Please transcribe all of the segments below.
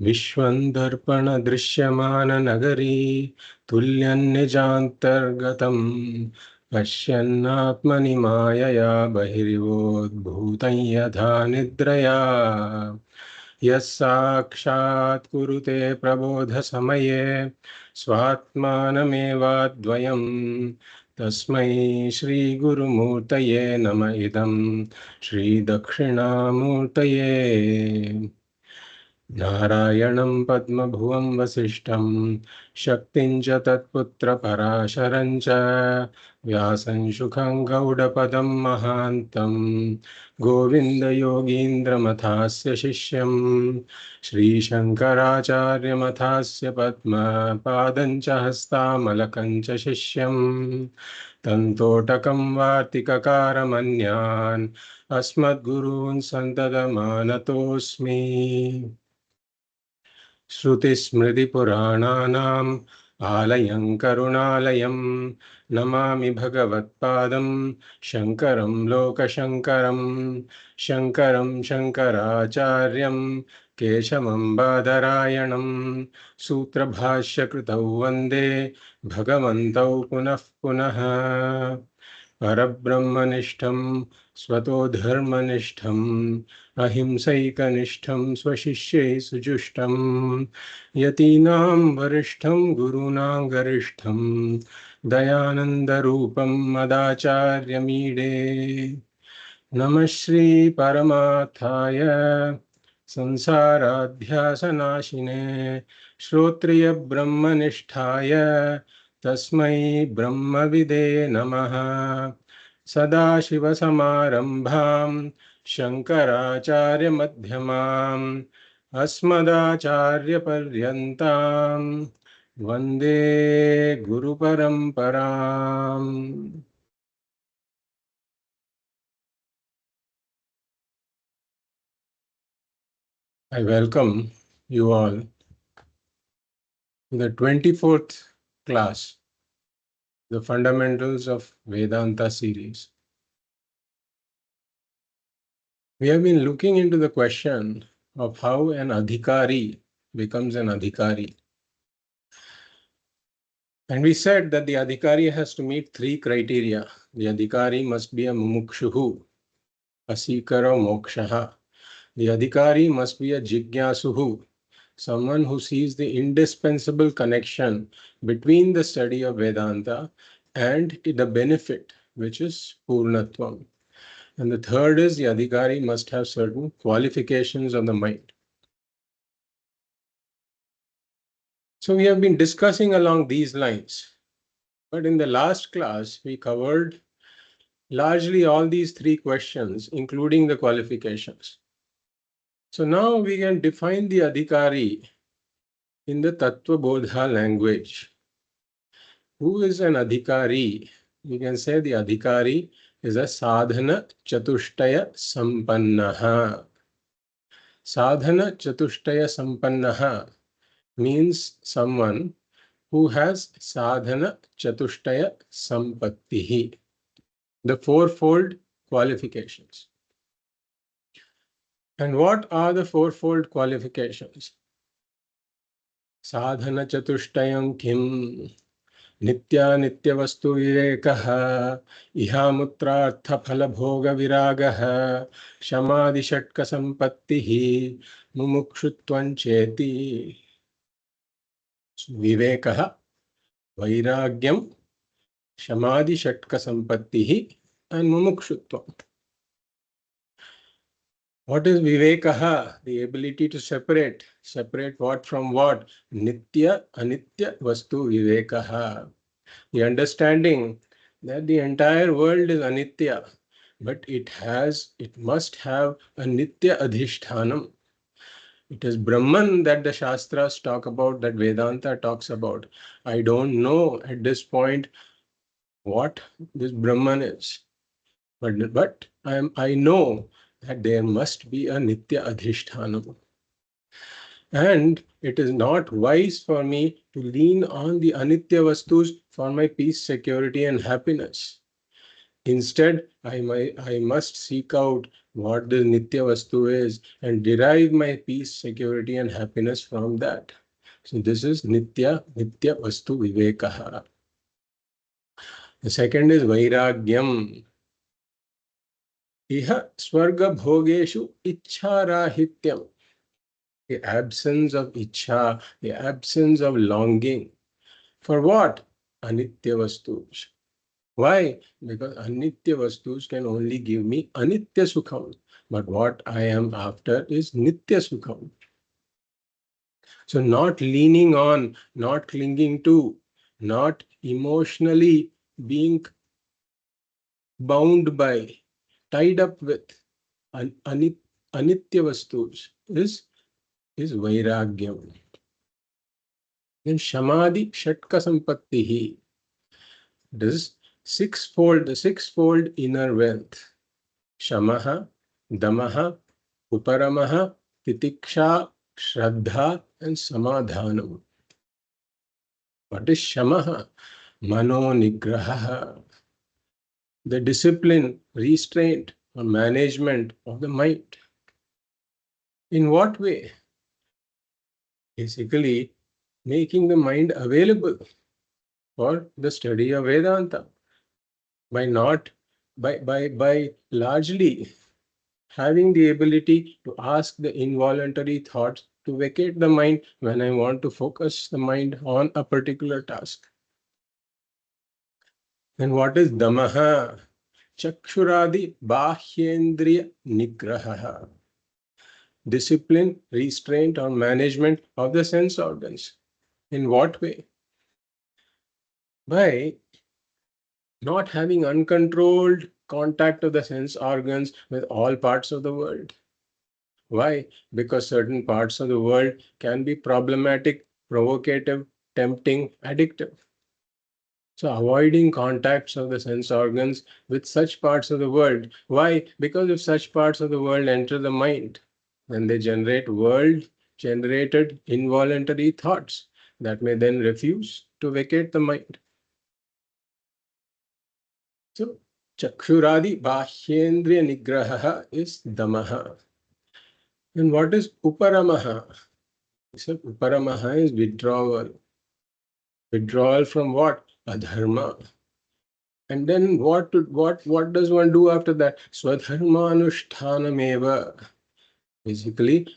विश्वंदर्पण दृश्यमान नगरी तुल्यन्निजान्तर्गतं पश्यन्नात्मनि मायया बहिर्वोद्भूतं यथा निद्रया यस्साक्षात् कुरुते प्रबोधसमये स्वात्मानमेवाद्वयम् तस्मै श्रीगुरुमूर्तये नम इदं श्रीदक्षिणामूर्तये। नारायणं पद्मभुवं वसिष्ठं शक्तिं च तत्पुत्रपराशरं च व्यासं शुकं गौडपदं महान्तं गोविन्दयोगीन्द्रमथास्य शिष्यं श्रीशङ्कराचार्यमथास्य पद्मपादं च हस्तामलकं च शिष्यं तन्तोटकं वार्तिककारमन्यान् अस्मद्गुरून् सन्ततमानतोऽस्मि। श्रुतिस्मृतिपुराणानाम् आलयं करुणालयं नमामि भगवत्पादं शङ्करं लोकशङ्करं शङ्करं शङ्कराचार्यं केशवं बादरायणं सूत्रभाष्यकृतौ वन्दे भगवन्तौ पुनः पुनः। परब्रह्मनिष्ठं स्वतो धर्मनिष्ठम् अहिंसैकनिष्ठं स्वशिष्यै सुजुष्टं यतीनां वरिष्ठं गुरूणां गरिष्ठं दयानन्दरूपं मदाचार्यमीडे। नमः श्री परमार्थाय संसाराध्यासनाशिने श्रोत्रियब्रह्मनिष्ठाय तस्मै ब्रह्मविदे नमः। सदाशिवसमारम्भां शङ्कराचार्यमध्यमाम् अस्मदाचार्यपर्यन्तां वन्दे गुरुपरम्पराम्। I welcome you all to the 24th class, the Fundamentals of Vedanta series. We have been looking into the question of how an adhikari becomes an adhikari. And we said that the adhikari has to meet three criteria. The adhikari must be a mumukshuhu, a seeker of moksha. The adhikari must be a jigyasuhu, someone who sees the indispensable connection between the study of Vedanta and the benefit, which is Purnatvam. And the third is the adhikari must have certain qualifications of the mind. So we have been discussing along these lines. But in the last class, we covered largely all these three questions, including the qualifications. So now we can define the adhikari in the Tattva Bodha language. Who is an adhikari? We can say the adhikari is a sadhana chatushtaya sampannaha. Sadhana chatushtaya sampannaha means someone who has sadhana chatushtaya sampattihi, the fourfold qualifications. And what are the fourfold qualifications? Sadhana chatushtayam kim? Nitya nitya vastu vivekaha, ihamutrartha phala bhoga viragaha, shamadhi shatka sampattihi, mumukshutvam cheti. Vivekaha, vairagyam, shamadhi shatka sampattihi, and mumukshutvam. What is vivekaha? The ability to separate. Separate what from what? Nitya, anitya, vastu vivekaha. The understanding that the entire world is anitya, but it must have a nitya adhishthanam. It is Brahman that the Shastras talk about, that Vedanta talks about. I don't know at this point what this Brahman is, but I know that there must be a nitya adhishthanam. And it is not wise for me to lean on the anitya vastus for my peace, security, and happiness. Instead, I must seek out what this Nitya Vastu is and derive my peace, security and happiness from that. So this is Nitya Vastu Vivekaha. The second is Vairagyam. Iha Swarga Bhogeshu Ichharahityam. The absence of Ichha, the absence of longing. For what? Anitya Vastus. Why? Because Anitya Vastus can only give me Anitya Sukham. But what I am after is Nitya Sukham. So not leaning on, not clinging to, not emotionally being bound by, tied up with Anitya Vastus is Vairagyam. Then Shamadhi Shatka Sampattihi. This the sixfold inner wealth. Shamaha, Damaha, Uparamaha, Titiksha, Shraddha, and Samadhanam. What is Shamaha? Mano Nigraha. The discipline, restraint, or management of the mind. In what way? Basically, making the mind available for the study of Vedanta by largely having the ability to ask the involuntary thoughts to vacate the mind when I want to focus the mind on a particular task. And what is Damaha? Chakshuradi Bahyendriya Nigraha. Discipline, restraint, or management of the sense organs. In what way? By not having uncontrolled contact of the sense organs with all parts of the world. Why? Because certain parts of the world can be problematic, provocative, tempting, addictive. So avoiding contacts of the sense organs with such parts of the world. Why? Because if such parts of the world enter the mind, then they generate world-generated involuntary thoughts that may then refuse to vacate the mind. So, Chakshuradi Bahyendriya Nigraha is Damaha. And what is Uparamaha? So, Uparamaha is withdrawal. Withdrawal from what? Adharma. And then what does one do after that? Swadharmanushtanameva. Basically,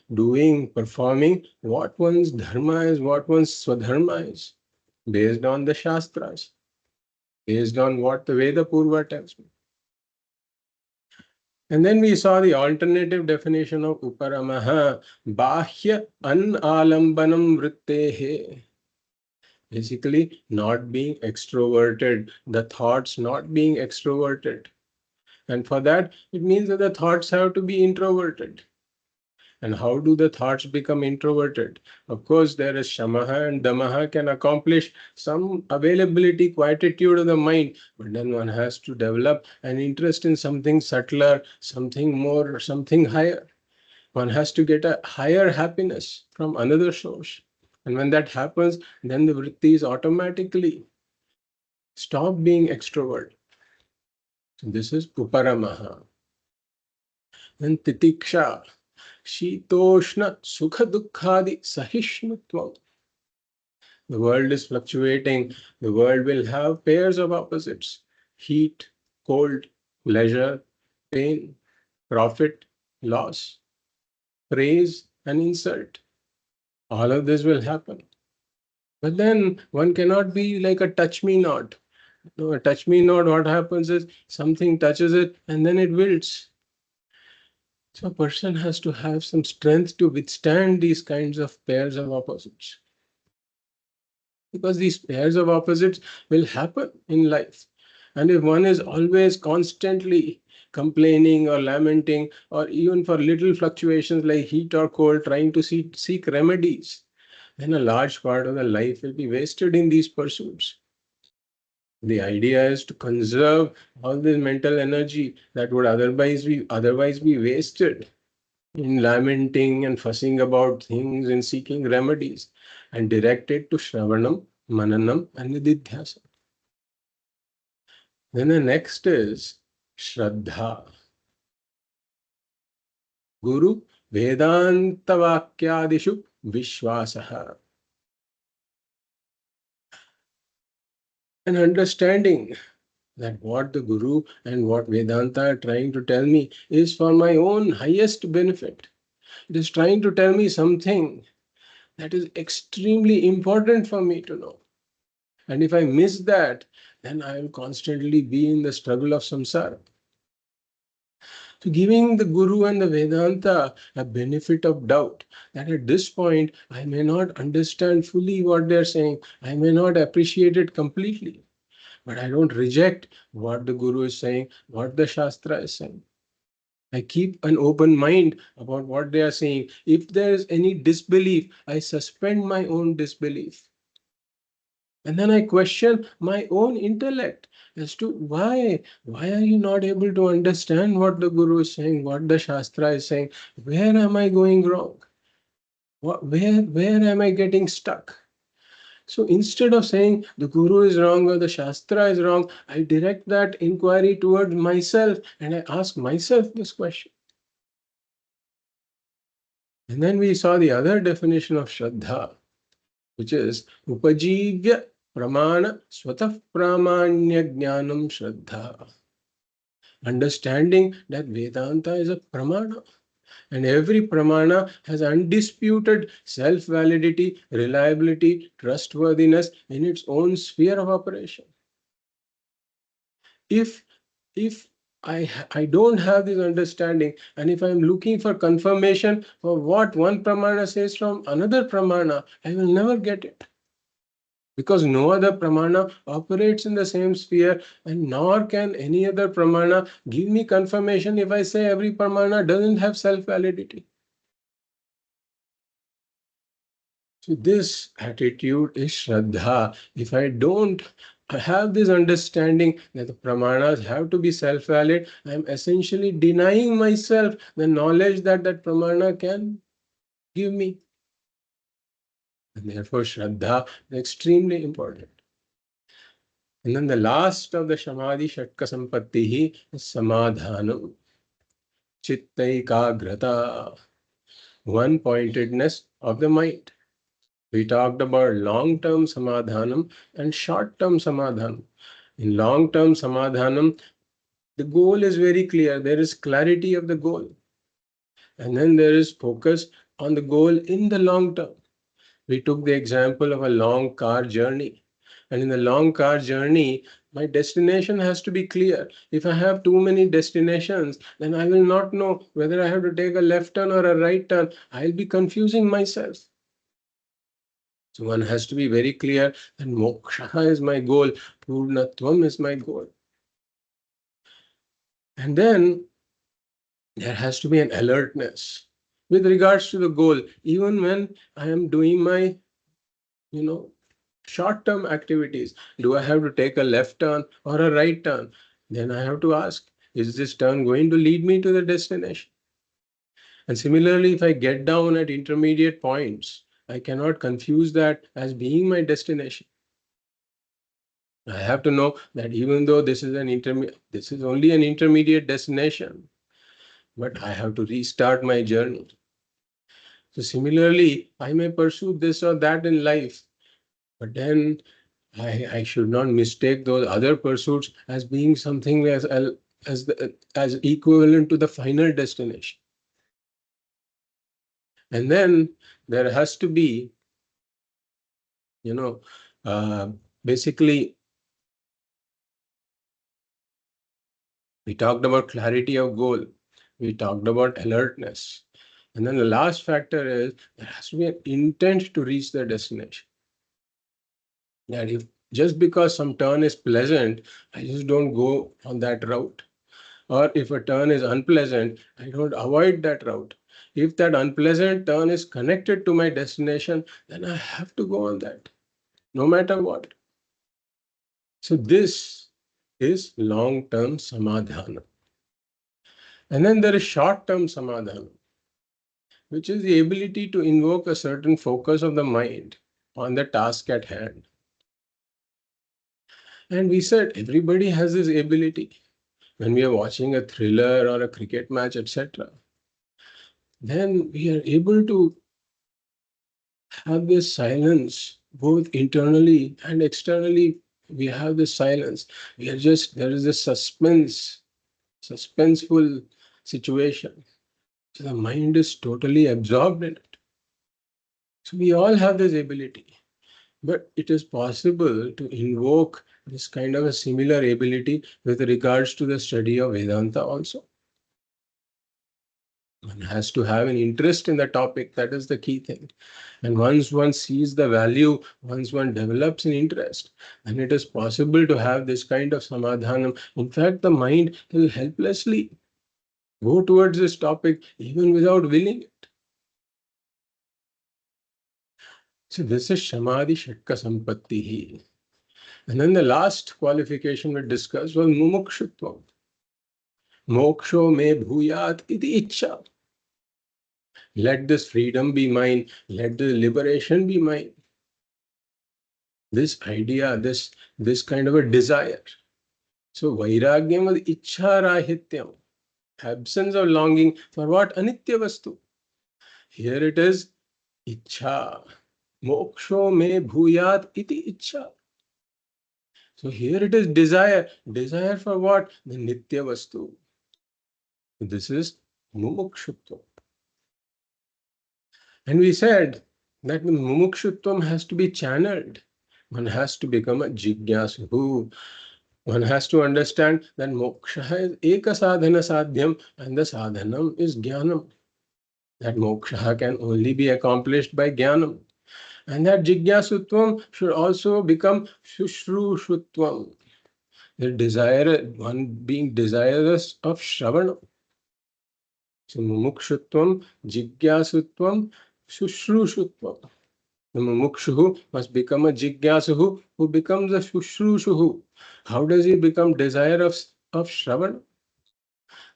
performing what one's dharma is, what one's swadharma is, based on the Shastras, based on what the Veda Purva tells me. And then we saw the alternative definition of Uparamaha, Bahya Analambanam Vrittehe. Basically, not being extroverted, the thoughts not being extroverted. And for that, it means that the thoughts have to be introverted. And how do the thoughts become introverted? Of course, there is Shamaha and Damaha can accomplish some availability, quietude of the mind, but then one has to develop an interest in something subtler, something more, something higher. One has to get a higher happiness from another source. And when that happens, then the vrittis automatically stop being extrovert. So this is Uparamaha. Then Titiksha. Shitoshna Sukha Dukkhadi Sahishnutvam. The world is fluctuating. The world will have pairs of opposites. Heat, cold, pleasure, pain, profit, loss, praise and insult. All of this will happen. But then one cannot be like a touch-me-not. A touch-me-not, what happens is something touches it and then it wilts. So a person has to have some strength to withstand these kinds of pairs of opposites. Because these pairs of opposites will happen in life. And if one is always constantly complaining or lamenting, or even for little fluctuations like heat or cold, trying to seek remedies, then a large part of the life will be wasted in these pursuits. The idea is to conserve all this mental energy that would otherwise be wasted in lamenting and fussing about things and seeking remedies, and direct it to Shravanam, Mananam, and Nididhyasana. Then the next is Shraddha. Guru Vedanta Vakyadishu Vishwasaha. And understanding that what the Guru and what Vedanta are trying to tell me is for my own highest benefit. It is trying to tell me something that is extremely important for me to know. And if I miss that, then I will constantly be in the struggle of samsara. So giving the Guru and the Vedanta a benefit of doubt, that at this point I may not understand fully what they're saying, I may not appreciate it completely, but I don't reject what the Guru is saying, what the Shastra is saying. I keep an open mind about what they are saying. If there is any disbelief, I suspend my own disbelief. And then I question my own intellect as to why are you not able to understand what the Guru is saying, what the Shastra is saying? Where am I going wrong? Where am I getting stuck? So instead of saying the Guru is wrong or the Shastra is wrong, I direct that inquiry towards myself and I ask myself this question. And then we saw the other definition of Shraddha, which is Upajivya Pramana Swatah Pramanya Jnanam Shraddha. Understanding that Vedanta is a pramana, and every pramana has undisputed self-validity, reliability, trustworthiness in its own sphere of operation. If I don't have this understanding, and if I'm looking for confirmation for what one pramana says from another pramana, I will never get it. Because no other pramana operates in the same sphere, and nor can any other pramana give me confirmation if I say every pramana doesn't have self-validity. So this attitude is Shraddha. If I don't have this understanding that the pramanas have to be self-valid, I am essentially denying myself the knowledge that that pramana can give me. And therefore Shraddha is extremely important. And then the last of the Samadhi Shatka Sampattihi is Samadhanam, Chittaikagrata, one-pointedness of the mind. We talked about long-term samadhanam and short-term samadhanam. In long-term samadhanam, the goal is very clear. There is clarity of the goal. And then there is focus on the goal in the long term. We took the example of a long car journey. And in the long car journey, my destination has to be clear. If I have too many destinations, then I will not know whether I have to take a left turn or a right turn. I'll be confusing myself. So one has to be very clear that moksha is my goal, purnatvam is my goal. And then there has to be an alertness with regards to the goal, even when I am doing my, short-term activities. Do I have to take a left turn or a right turn? Then I have to ask, is this turn going to lead me to the destination? And similarly, if I get down at intermediate points, I cannot confuse that as being my destination. I have to know that even though this is only an intermediate destination, but I have to restart my journey. So similarly, I may pursue this or that in life, but then I should not mistake those other pursuits as being something as equivalent to the final destination. And then there has to be, basically, we talked about clarity of goal. We talked about alertness. And then the last factor is there has to be an intent to reach the destination. That if just because some turn is pleasant, I just don't go on that route. Or if a turn is unpleasant, I don't avoid that route. If that unpleasant turn is connected to my destination, then I have to go on that, no matter what. So this is long-term samadhana. And then there is short-term samadhana, which is the ability to invoke a certain focus of the mind on the task at hand. And we said everybody has this ability when we are watching a thriller or a cricket match, etc. then we are able to have this silence both internally and externally. We have this silence. We are just, there is this suspenseful situation. So the mind is totally absorbed in it. So we all have this ability. But it is possible to invoke this kind of a similar ability with regards to the study of Vedanta also. One has to have an interest in the topic. That is the key thing. And once one sees the value, once one develops an interest, then it is possible to have this kind of samadhanam. In fact, the mind will helplessly go towards this topic even without willing it. So this is Shamadhi Shakka Sampattihi. And then the last qualification we discussed was Mumukshutvam. Moksho me bhuyat iti ichcha. Let this freedom be mine. Let the liberation be mine. This idea, this kind of a desire. So vairagyam was ichcha rahityam. Absence of longing for what? Anitya vastu. Here it is ichcha. Moksho me bhuyat iti ichcha. So here it is desire. Desire for what? The nitya vastu. This is mumukshutvam. And we said that the mumukshutvam has to be channeled. One has to become a jigyasu. One has to understand that moksha is eka sadhana sadhyam and the sadhanam is jnanam. That moksha can only be accomplished by jnanam. And that jigyasutvam should also become shushrushtvam. The desire, one being desirous of shravana. So mumukshutvam, jigyasutvam, shushrushtvam. The mumukshu must become a jigyasuhu who becomes a shushrushuhu. How does he become desire of shravan?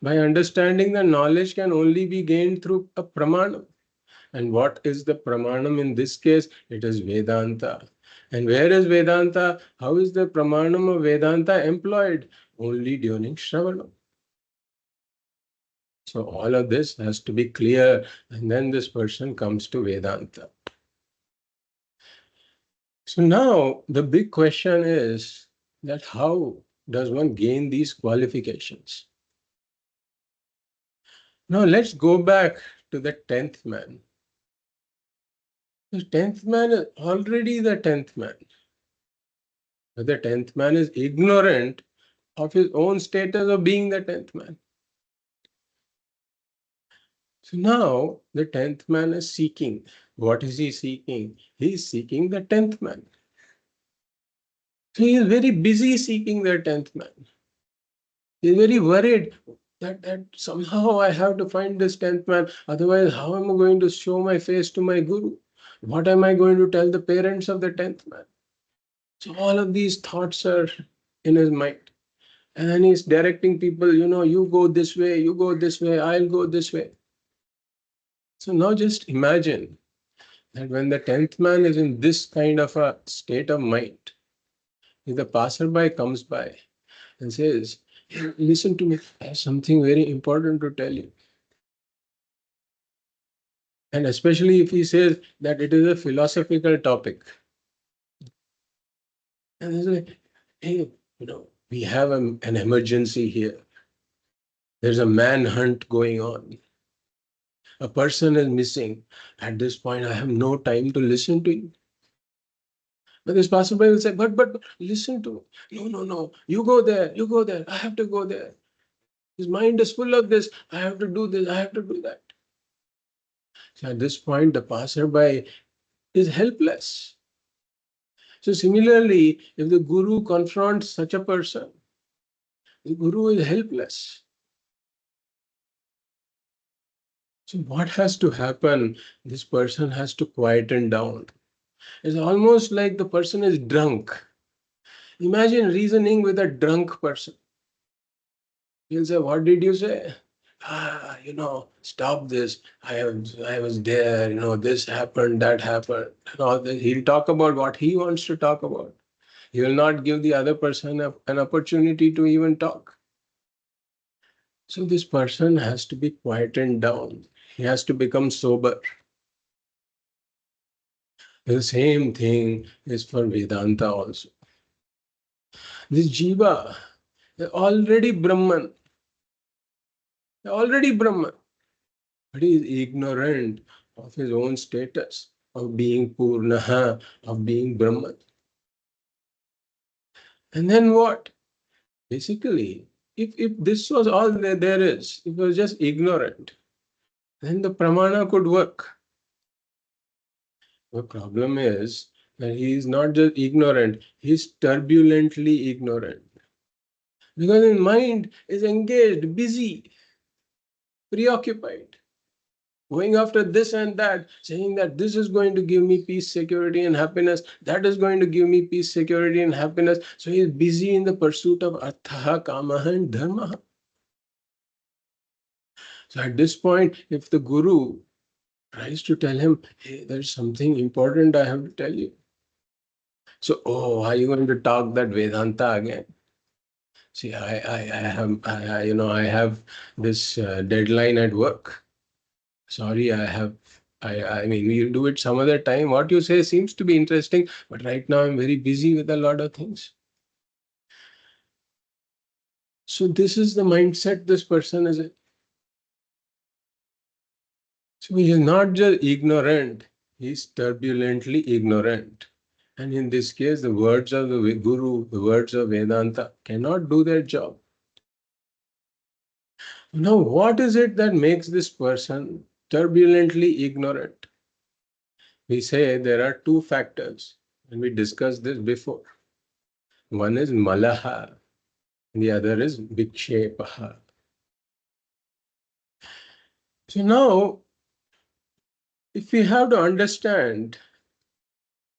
By understanding that knowledge can only be gained through a pramanam. And what is the pramanam in this case? It is Vedanta. And where is Vedanta? How is the pramanam of Vedanta employed? Only during shravana. So all of this has to be clear, and then this person comes to Vedanta. So now the big question is that how does one gain these qualifications? Now let's go back to the 10th man. The 10th man is already the 10th man. But the 10th man is ignorant of his own status of being the 10th man. So now the 10th man is seeking. What is he seeking? He is seeking the 10th man. So he is very busy seeking the 10th man. He is very worried that somehow I have to find this 10th man. Otherwise, how am I going to show my face to my guru? What am I going to tell the parents of the 10th man? So all of these thoughts are in his mind. And then he's directing people, you go this way, you go this way, I'll go this way. So now just imagine that when the 10th man is in this kind of a state of mind, if the passerby comes by and says, "Hey, listen to me, I have something very important to tell you." And especially if he says that it is a philosophical topic. And he's like, hey, we have an emergency here. There's a manhunt going on. A person is missing. At this point, I have no time to listen to you. But this passerby will say, but listen to me. No. You go there. I have to go there. His mind is full of this. I have to do this. I have to do that. So at this point, the passerby is helpless. So similarly, if the guru confronts such a person, the guru is helpless. So what has to happen? This person has to quieten down. It's almost like the person is drunk. Imagine reasoning with a drunk person. He'll say, what did you say? Stop this. I was there, this happened, that happened, and all this. He'll talk about what he wants to talk about. He will not give the other person an opportunity to even talk. So this person has to be quietened down. He has to become sober. The same thing is for Vedanta also. This Jiva is already Brahman. Already Brahman. But he is ignorant of his own status, of being Purnaha, of being Brahman. And then what? Basically, if this was all there is, if it was just ignorant, then the pramana could work. The problem is that he is not just ignorant, he is turbulently ignorant. Because his mind is engaged, busy, preoccupied, going after this and that, saying that this is going to give me peace, security, and happiness, that is going to give me peace, security, and happiness. So he is busy in the pursuit of artha, kamaha, and dharma. So at this point, if the guru tries to tell him, hey, there's something important I have to tell you. So, oh, are you going to talk that Vedanta again? See, I have this deadline at work. Sorry, I mean, we'll do it some other time. What you say seems to be interesting, but right now I'm very busy with a lot of things. So this is the mindset this person is in. So he is not just ignorant, he is turbulently ignorant. And in this case, the words of the Guru, the words of Vedanta cannot do their job. Now, what is it that makes this person turbulently ignorant? We say there are two factors, and we discussed this before. One is malaha, the other is vikshepaha. So now, if we have to understand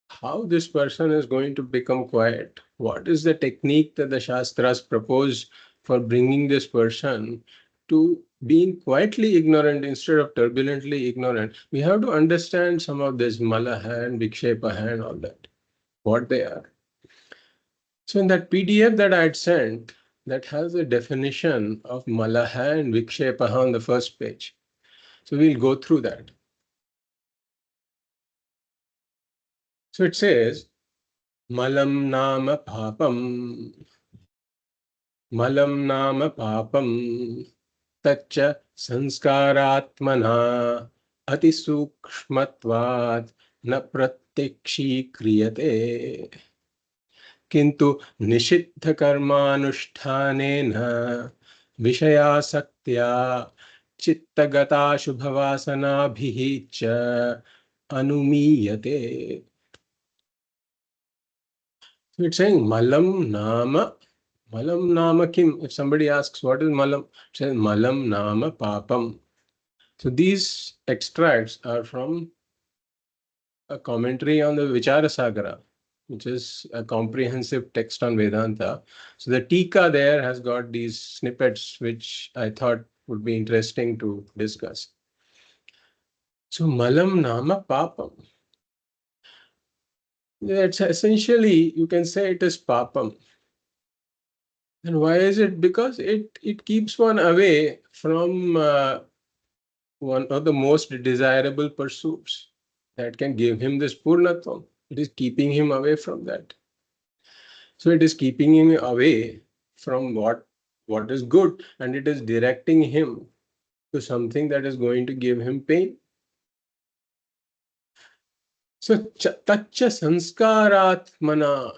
how this person is going to become quiet, what is the technique that the Shastras propose for bringing this person to being quietly ignorant instead of turbulently ignorant, we have to understand some of this malaha and vikshepaha and all that, what they are. So in that PDF that I had sent, that has a definition of malaha and vikshepaha on the first page. So we'll go through that. So it says, malam nama papam, malam nama papam, tacca sanskaratmana ati sukshmatvat na pratyakshi kriyate. Kintu nishidha karmanushthanena vishayasakya chittagata shubhavasana cha anumiyate. So it's saying malam nama kim. If somebody asks what is malam, it says malam nama papam. So these extracts are from a commentary on the Vicharasagara, which is a comprehensive text on Vedanta. So the Tika there has got these snippets which I thought would be interesting to discuss. So malam nama papam. It's essentially, you can say it is papam. And why is it? Because it keeps one away from one of the most desirable pursuits that can give him this purnatvam. It is keeping him away from that. So it is keeping him away from what is good, and it is directing him to something that is going to give him pain. So tacca sanskaratmana.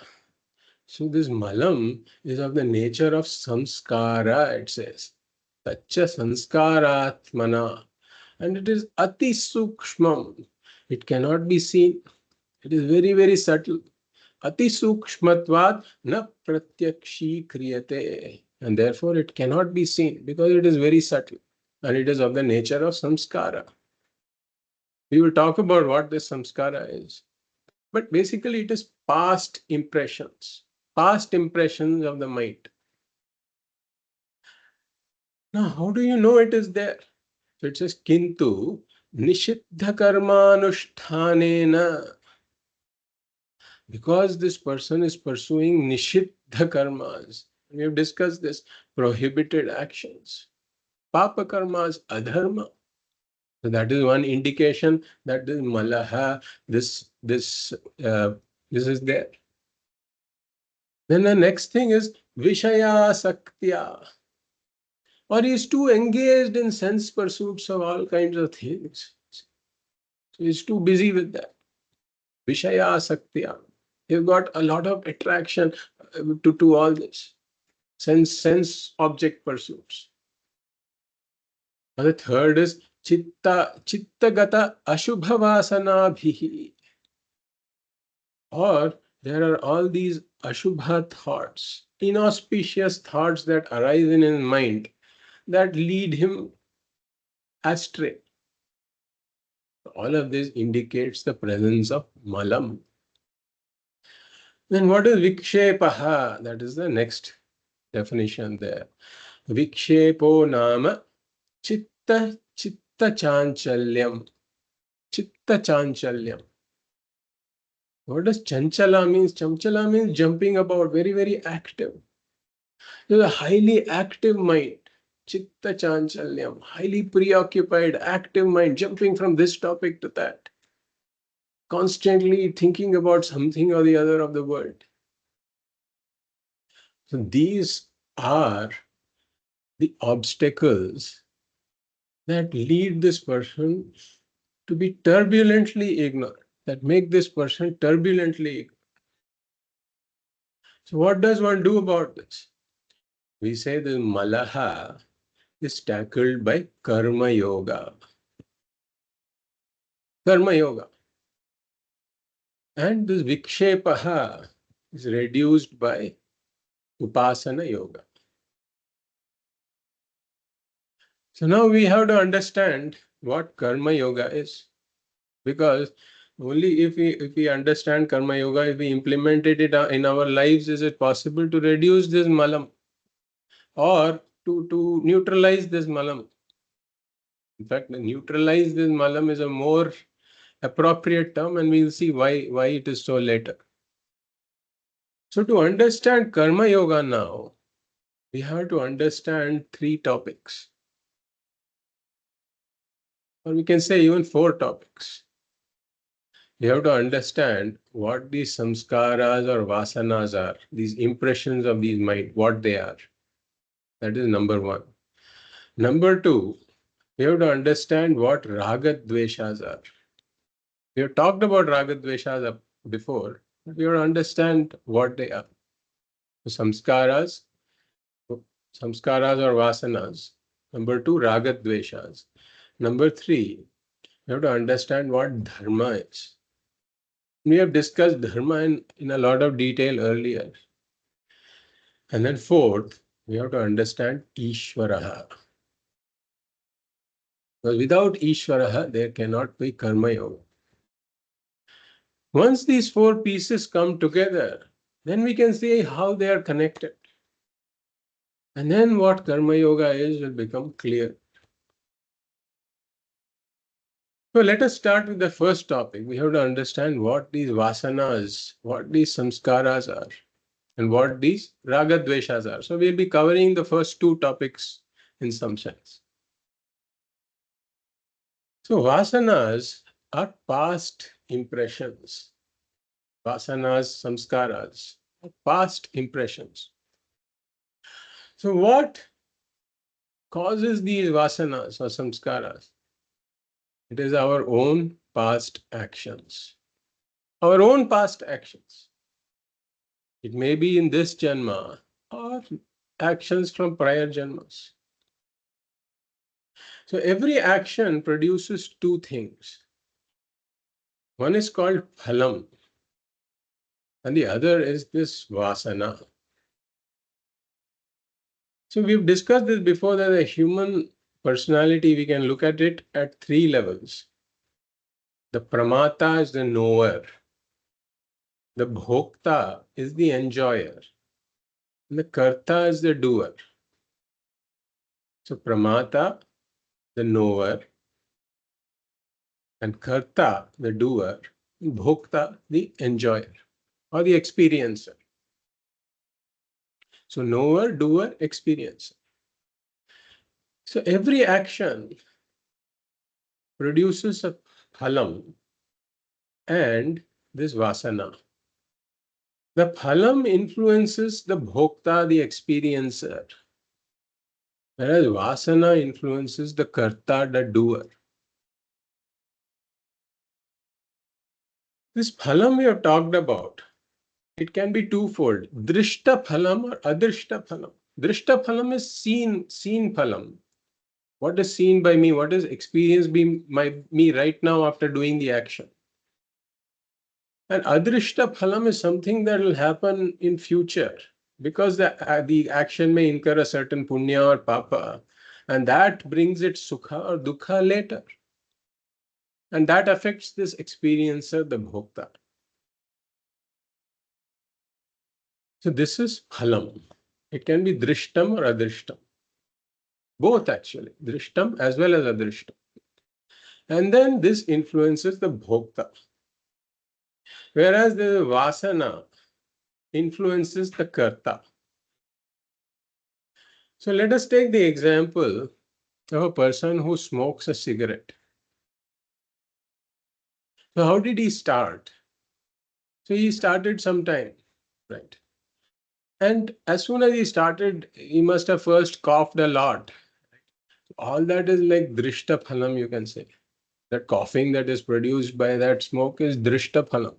So this malam is of the nature of samskara, it says. Tacca sanskaratmana. And it is ati sukshmam. It cannot be seen. It is very, very subtle. Ati sukshmatvat na pratyakshi kriyate. And therefore it cannot be seen because it is very subtle. And it is of the nature of samskara. We will talk about what this samskara is. But basically it is past impressions of the mind. Now, how do you know it is there? So it says, Kintu nishiddha karmanushtanena. Because this person is pursuing nishiddha karmas. We have discussed this, prohibited actions. Papa karmas, adharma. So that is one indication that this malaha, this is there. Then the next thing is Vishaya Saktya, or he is too engaged in sense pursuits of all kinds of things. So he's too busy with that. Vishaya Saktya. You've got a lot of attraction to all this. Sense object pursuits. And the third is Chittagata Ashubhavasana Bhihi. Or there are all these Ashubha thoughts, inauspicious thoughts that arise in his mind that lead him astray. All of this indicates the presence of malam. Then what is vikshepaha? That is the next definition there. Vikshepo nama chitta chanchalyam. Chitta chanchalyam. What does chanchala means? Chanchala means jumping about, very, very active. There's a highly active mind. Chitta chanchalyam. Highly preoccupied, active mind, jumping from this topic to that. Constantly thinking about something or the other of the world. So these are the obstacles that lead this person to be turbulently ignorant, that make this person turbulently ignorant. So what does one do about this? We say the malaha is tackled by karma yoga. Karma yoga. And this vikshepaha is reduced by upasana yoga. So now we have to understand what karma yoga is. Because only if we understand karma yoga, if we implement it in our lives, is it possible to reduce this malam or to neutralize this malam. In fact, neutralize this malam is a more appropriate term, and we'll see why it is so later. So to understand karma yoga now, we have to understand 3 topics. Or we can say even 4 topics. We have to understand what these samskaras or vasanas are, these impressions of these mind, what they are. That is number 1. Number 2, we have to understand what Raga-Dveshas are. We have talked about Raga-Dveshas before, but we have to understand what they are. So samskaras or vasanas. Number 2, Raga-Dveshas. Number 3, we have to understand what dharma is. We have discussed dharma in a lot of detail earlier. And then 4th, we have to understand Ishvaraha. Because without Ishvaraha, there cannot be karma yoga. Once these 4 pieces come together, then we can see how they are connected. And then what karma yoga is will become clear. So let us start with the first topic. We have to understand what these vasanas, what these samskaras are, and what these raga-dveshas are. So we'll be covering the first 2 topics in some sense. So vasanas are past impressions. Vasanas, samskaras are past impressions. So what causes these vasanas or samskaras? It is our own past actions. Our own past actions. It may be in this janma or actions from prior janmas. So every action produces 2 things. One is called phalam, and the other is this vasana. So we've discussed this before, that the human personality, we can look at it at 3 levels. The pramata is the knower. The bhokta is the enjoyer. And the karta is the doer. So pramata, the knower, and karta, the doer, and bhokta, the enjoyer or the experiencer. So knower, doer, experiencer. So every action produces a phalam and this vasana. The phalam influences the bhokta, the experiencer, whereas vasana influences the karta, the doer. This phalam we have talked about, it can be twofold: drishta phalam or adrishta phalam. Drishta phalam is seen phalam. What is seen by me? What is experienced by me right now after doing the action? And adrishta phalam is something that will happen in future, because the action may incur a certain punya or papa, and that brings it sukha or dukha later. And that affects this experiencer, the bhokta. So this is phalam. It can be drishtam or adrishtam. Both actually, drishtam as well as adrishtam. And then this influences the bhokta. Whereas the vasana influences the karta. So let us take the example of a person who smokes a cigarette. So how did he start? So he started sometime, right? And as soon as he started, he must have first coughed a lot. All that is like drishta phalam, you can say. That coughing that is produced by that smoke is drishta phalam.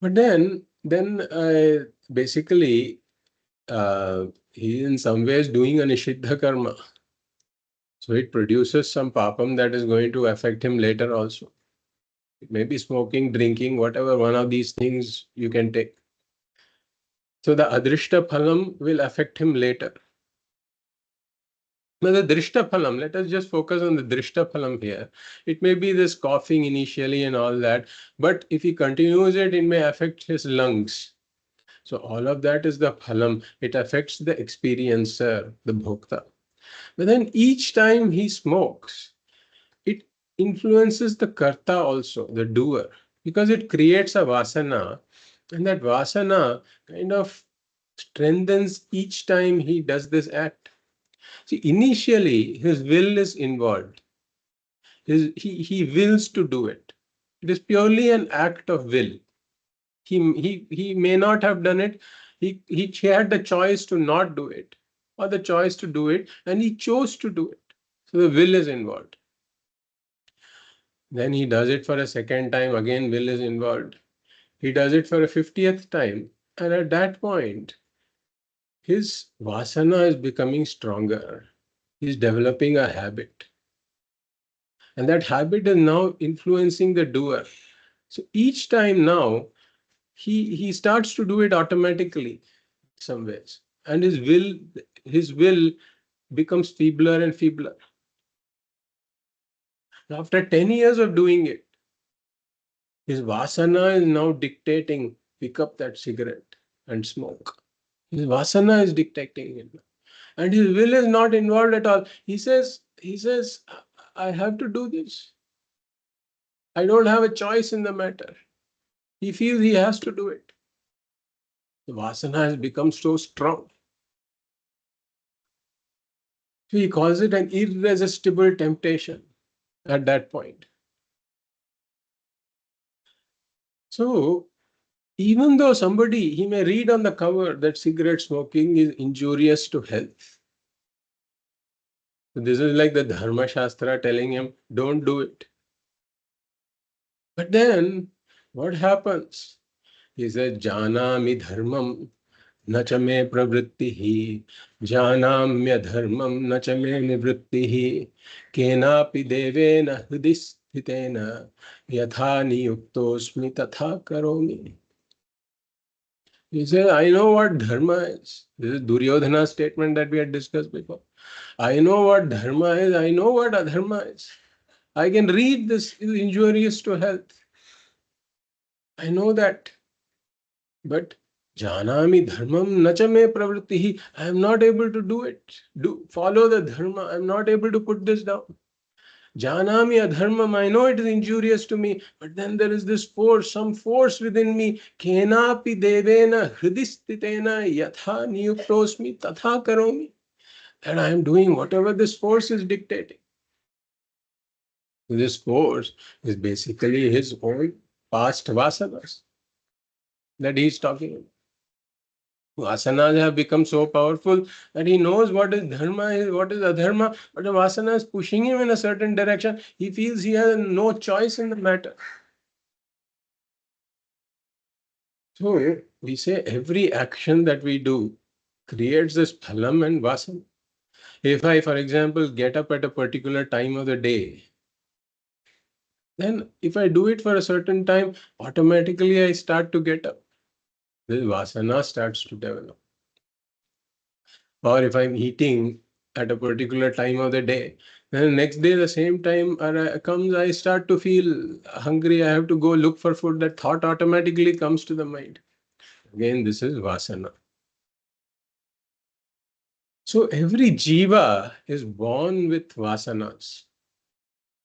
But then basically, he is in some ways doing a nishiddha karma. So it produces some papam that is going to affect him later also. It may be smoking, drinking, whatever one of these things you can take. So the adrishta phalam will affect him later. Now the drishta phalam, let us just focus on the drishta phalam here. It may be this coughing initially and all that, but if he continues it, it may affect his lungs. So all of that is the phalam. It affects the experiencer, the bhokta. But then each time he smokes, it influences the karta also, the doer, because it creates a vasana, and that vasana kind of strengthens each time he does this act. See, initially his will is involved. He wills to do it. It is purely an act of will. He may not have done it. He had the choice to not do it, or the choice to do it, and he chose to do it. So the will is involved. Then he does it for a second time, again will is involved. He does it for a 50th time, and at that point, his vasana is becoming stronger. He's developing a habit. And that habit is now influencing the doer. So each time now, he starts to do it automatically in some ways. And his will becomes feebler and feebler. After 10 years of doing it, his vasana is now dictating, pick up that cigarette and smoke. His vasana is dictating it. And his will is not involved at all. He says, I have to do this. I don't have a choice in the matter. He feels he has to do it. The vasana has become so strong. So he calls it an irresistible temptation at that point. So even though he may read on the cover that cigarette smoking is injurious to health. So this is like the Dharma Shastra telling him, don't do it. But then what happens? He says, Janami dharmam na cha me pravrittihi, janamya dharmam na cha me nivrittihi, kenapi devena hridisthitena, yatha niyuktosmi tatha karomi. He says, I know what dharma is. This is Duryodhana's statement that we had discussed before. I know what dharma is. I know what adharma is. I can read this is injurious to health. I know that. But janami dharmam nacha me pravrittihi. I am not able to do it. Follow the dharma. I am not able to put this down. Janami adharmam. I know it is injurious to me, but then there is this force, some force within me. Kenapi devena hridistitena yatha niyuktosmi tatha karomi. And I am doing whatever this force is dictating. This force is basically his own past vasanas that he is talking about. Vasanas have become so powerful that he knows what is dharma, what is adharma, but the vasana is pushing him in a certain direction. He feels he has no choice in the matter. So we say every action that we do creates this phalam and vasana. If I, for example, get up at a particular time of the day, then if I do it for a certain time, automatically I start to get up. This vasana starts to develop. Or if I'm eating at a particular time of the day, then the next day, the same time comes, I start to feel hungry. I have to go look for food. That thought automatically comes to the mind. Again, this is vasana. So every jiva is born with vasanas.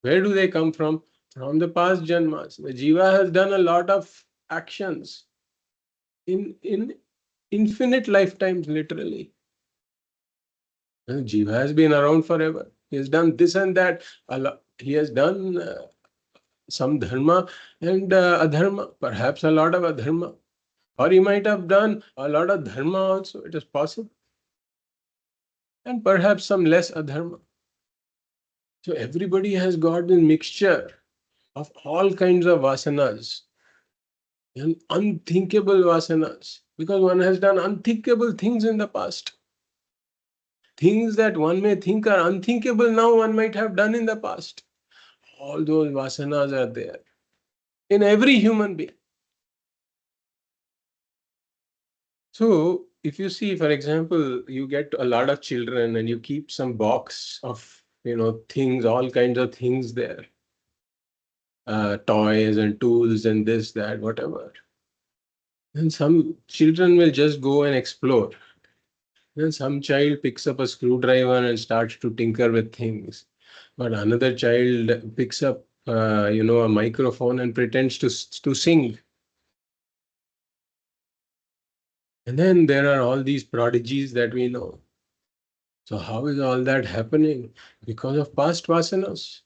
Where do they come from? From the past janmas. The jiva has done a lot of actions in infinite lifetimes, literally. And jiva has been around forever. He has done this and that. He has done some dharma and adharma, perhaps a lot of adharma. Or he might have done a lot of dharma also. It is possible. And perhaps some less adharma. So everybody has got a mixture of all kinds of vasanas and unthinkable vasanas, because one has done unthinkable things in the past. Things that one may think are unthinkable now, one might have done in the past. All those vasanas are there in every human being. So if you see, for example, you get a lot of children and you keep some box of, things, all kinds of things there, toys and tools and this, that, whatever. And some children will just go and explore. Then some child picks up a screwdriver and starts to tinker with things. But another child picks up, a microphone and pretends to sing. And then there are all these prodigies that we know. So how is all that happening? Because of past vasanas.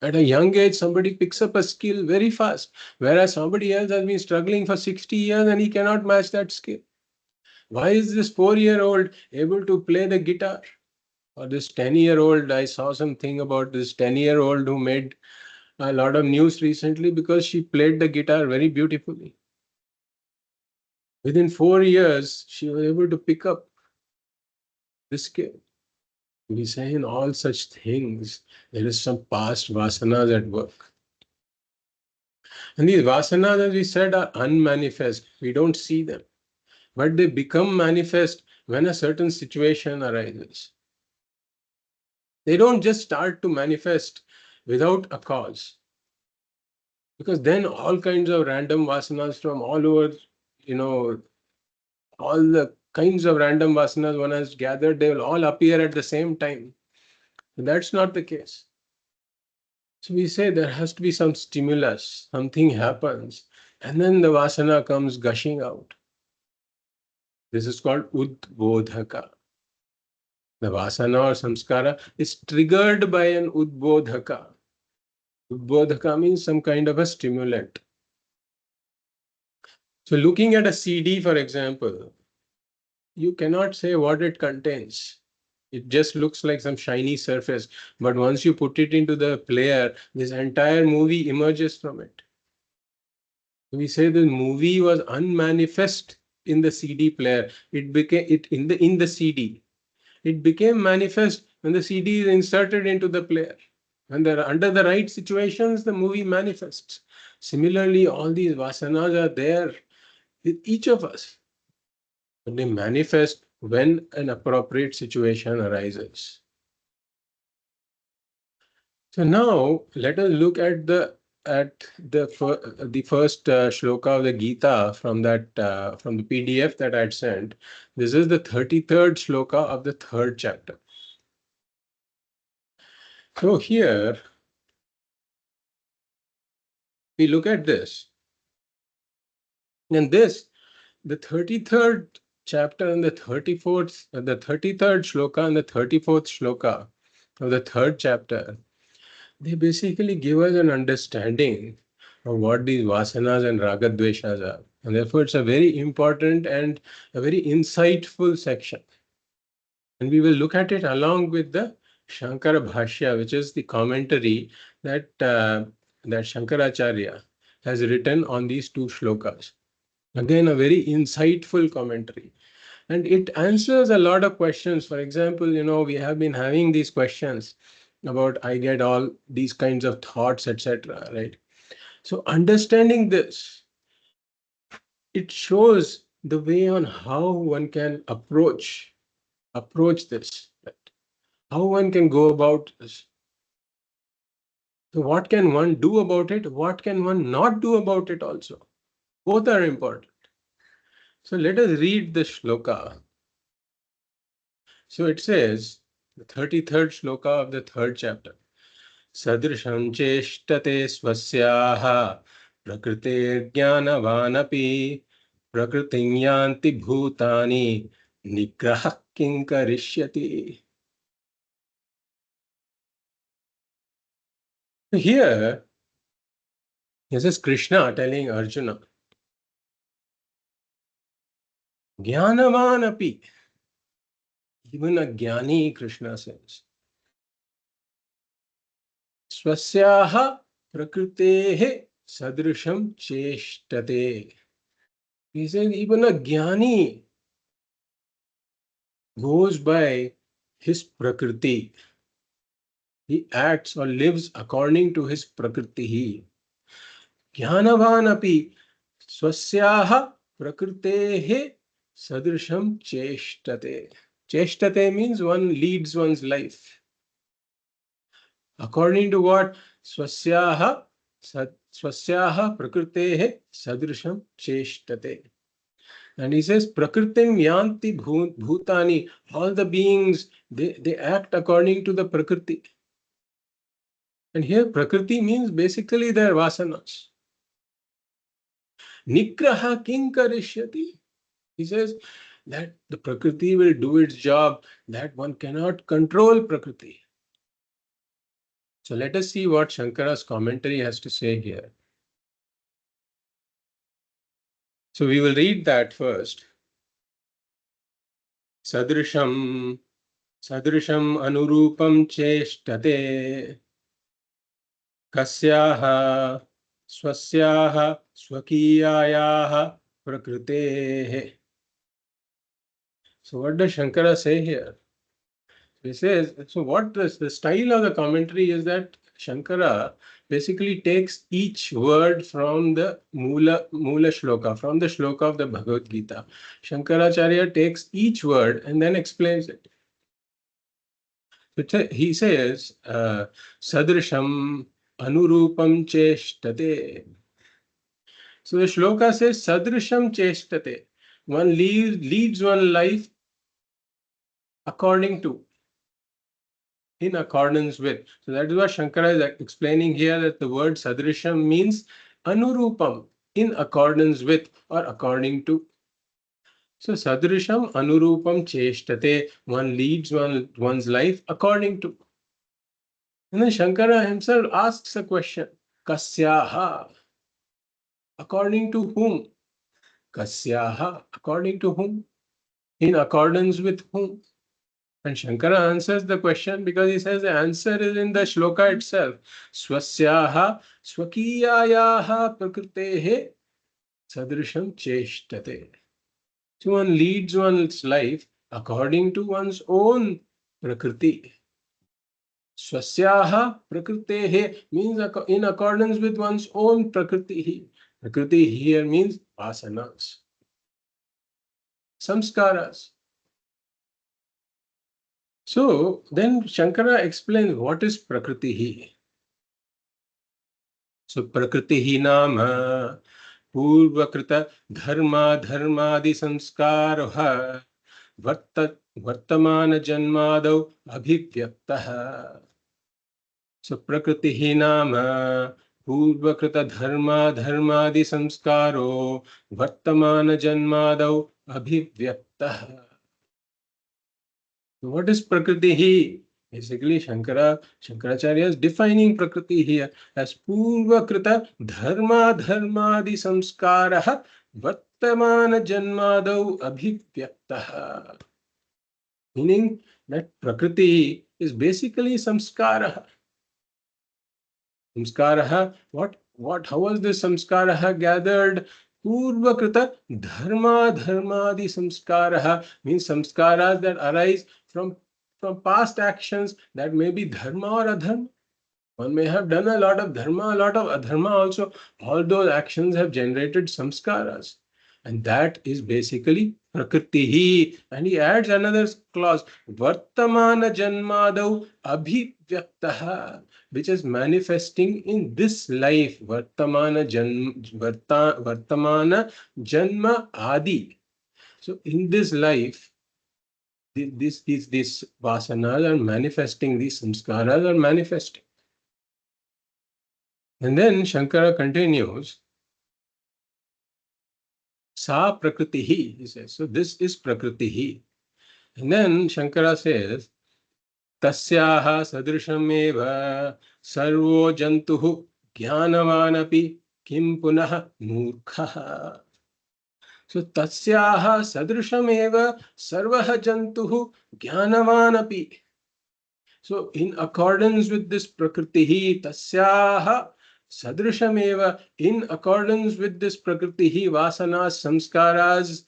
At a young age, somebody picks up a skill very fast, whereas somebody else has been struggling for 60 years and he cannot match that skill. Why is this 4-year-old able to play the guitar? Or this 10-year-old, I saw something about this 10-year-old who made a lot of news recently because she played the guitar very beautifully. Within 4 years, she was able to pick up this skill. We say in all such things, there is some past vasanas at work. And these vasanas, as we said, are unmanifest. We don't see them. But they become manifest when a certain situation arises. They don't just start to manifest without a cause. Because then all kinds of random vasanas from all over, all the kinds of random vasanas one has gathered, they will all appear at the same time. That's not the case. So we say there has to be some stimulus, something happens, and then the vasana comes gushing out. This is called udbodhaka. The vasana or samskara is triggered by an udbodhaka. Udbodhaka means some kind of a stimulant. So looking at a CD, for example, you cannot say what it contains. It just looks like some shiny surface. But once you put it into the player, this entire movie emerges from it. We say the movie was unmanifest in the CD player. It became it in the CD. It became manifest when the CD is inserted into the player. When they're under the right situations, the movie manifests. Similarly, all these vasanas are there with each of us. But they manifest when an appropriate situation arises. So now let us look at the first shloka of the Gita from from the PDF that I had sent. This is the 33rd shloka of the 3rd chapter. So here we look at this, and this the 33rd chapter and the 33rd shloka and the 34th shloka of the 3rd chapter. they basically give us an understanding of what these Vasanas and Raga-Dveshas are. And therefore, it's a very important and a very insightful section. And we will look at it along with the Shankara Bhashya, which is the commentary that, that Shankaracharya has written on these two shlokas. Again, a very insightful commentary. And it answers a lot of questions. For example, we have been having these questions about I get all these kinds of thoughts, etc. Right? So understanding this, it shows the way on how one can approach this, right? How one can go about this. So what can one do about it? What can one not do about it also? Both are important. So let us read the shloka. So it says, the 33rd shloka of the 3rd chapter. Sadrisham cheshtate swasyaha prakritirjnanavanapi prakritim yanti bhutani nigrah kinkarishyati. Here, this is Krishna telling Arjuna, Jnanavanapi, even a jnani, Krishna says, swasyaha prakritehe sadrisham cheshtate. He says, even a jnani goes by his prakriti. He acts or lives according to his prakriti. Jnanavan api swasyaha prakritehe sadrisham cheshtate. Cheshtate means one leads one's life. According to what? Swasyaha prakritehe sadrisham cheshtate. And he says, Prakritim yanti bhutani. All the beings, they act according to the Prakriti. And here Prakriti means basically their Vasanas. Nigraha kinkarishyati. He says that the Prakriti will do its job, that one cannot control Prakriti. So let us see what Shankara's commentary has to say here. So we will read that first. Sadrisham anurupam cheshtate kasyaha swasyaha swakiyayaha prakritehe. So what does Shankara say here? He says, so what the style of the commentary is that Shankara basically takes each word from the Mula shloka, from the shloka of the Bhagavad Gītā. Shankaracharya takes each word and then explains it. So he says, Sadrisham anurupam cheshtate. So the shloka says, Sadrisham cheshtate. One leads one life according to, in accordance with. So that is what Shankara is explaining here, that the word Sadrisham means anurupam, in accordance with or according to. So Sadrisham anurupam cheshtate, one leads one's life according to. And then Shankara himself asks a question, Kasyaha, according to whom? Kasyaha, according to whom? In accordance with whom? And Shankara answers the question because he says the answer is in the shloka itself. Swasyaha swakiyayaha prakritehe sadrisham cheshtate. So one leads one's life according to one's own prakriti. Swasyaha prakritehe means in accordance with one's own prakriti. Prakriti here means vasanas, samskaras. So then Shankara explains what is prakriti. So prakriti nama purvakrita dharmadi sanskara vartamana janmadau abhivyaktah. So prakriti nama purvakrita dharmadi sanskaro vartamana janmadau abhivyaktah. What is prakriti? Basically, Shankaracharya is defining Prakriti here as Purvakrita Dharma Dharmadi Samskaraha Vartamana Janmadau Abhivyaktaha. Meaning that Prakriti is basically Samskaraha. Samskaraha, how was this Samskaraha gathered? Purvakrita Dharma Dharmadi Samskaraha means samskaras that arise from past actions that may be dharma or adharma. One may have done a lot of dharma, a lot of adharma also. All those actions have generated samskaras. And that is basically prakriti. And he adds another clause, Vartamana Janmadau Abhivyaktaha, which is manifesting in this life. Vartamana Janma Adi. So in this life, these vasanas are manifesting, these samskaras are manifesting. And then Shankara continues, Sa Prakritihi, he says. So this is Prakritihi. And then Shankara says, Tasyaha sadrishameva sarvo jantuhu jnanavanapi kim punaha murkhaha. So Tasyaha sadrishameva sarvaha jantuhu jnanavanapi. So in accordance with this Prakritihi, Tasyaha Sadrishameva, in accordance with this Prakritihi, Vasanas, Samskaras,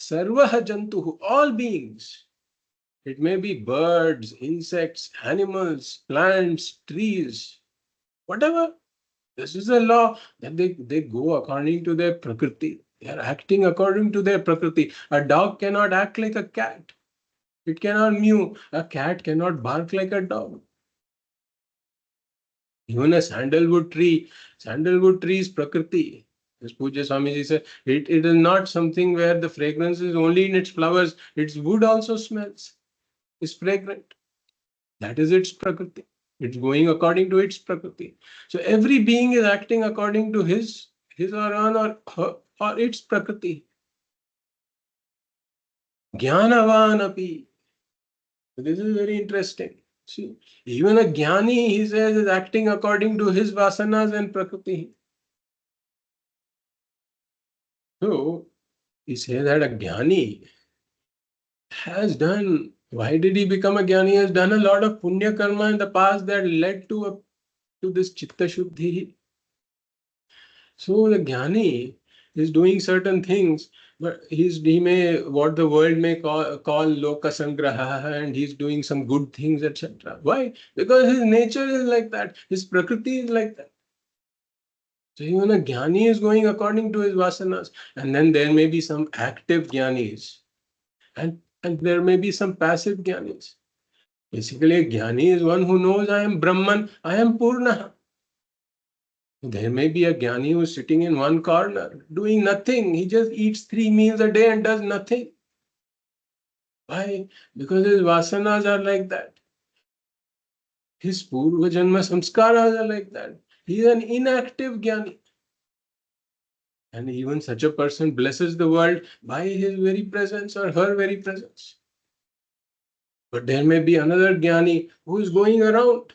Sarvaha Jantuhu, all beings. It may be birds, insects, animals, plants, trees, whatever. This is a law that they go according to their Prakriti. They are acting according to their Prakriti. A dog cannot act like a cat. It cannot mew. A cat cannot bark like a dog. Even a sandalwood tree is Prakriti. As Puja Swamiji said, it is not something where the fragrance is only in its flowers, its wood also smells, is fragrant. That is its Prakriti. It's going according to its Prakriti. So every being is acting according to his or her or its Prakriti. Jnanavan api. This is very interesting. See, even a jnani, he says, is acting according to his vasanas and prakriti. So, he says that a jnani has done, why did he become a jnani? He has done a lot of punya karma in the past that led to this chitta shuddhi. So, the jnani is doing certain things, but he may, what the world may call loka sangraha, and he's doing some good things, etc. Why? Because his nature is like that, his prakriti is like that. So even a jnani is going according to his vasanas, and then there may be some active jnanis, and there may be some passive jnanis. Basically, a jnani is one who knows I am Brahman, I am Purna. There may be a jnani who is sitting in one corner doing nothing. He just eats 3 meals a day and does nothing. Why? Because his vasanas are like that. His purva janma samskaras are like that. He is an inactive jnani. And even such a person blesses the world by his very presence or her very presence. But there may be another jnani who is going around